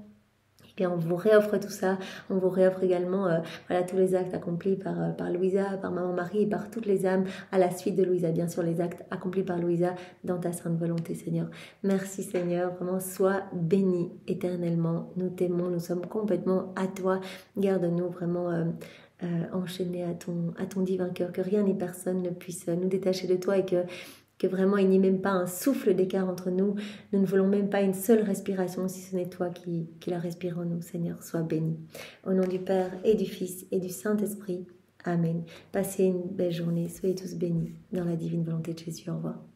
Et on vous réoffre tout ça, on vous réoffre également voilà, tous les actes accomplis par Louisa, par Maman Marie et par toutes les âmes à la suite de Louisa. Bien sûr, les actes accomplis par Louisa dans ta sainte volonté, Seigneur. Merci, Seigneur. Vraiment, sois béni éternellement. Nous t'aimons, nous sommes complètement à toi. Garde-nous vraiment enchaînés à ton divin cœur, que rien ni personne ne puisse nous détacher de toi et que vraiment il n'y ait même pas un souffle d'écart entre nous. Nous ne voulons même pas une seule respiration si ce n'est toi qui la respire en nous. Seigneur, sois béni. Au nom du Père et du Fils et du Saint-Esprit. Amen. Passez une belle journée. Soyez tous bénis dans la divine volonté de Jésus. Au revoir.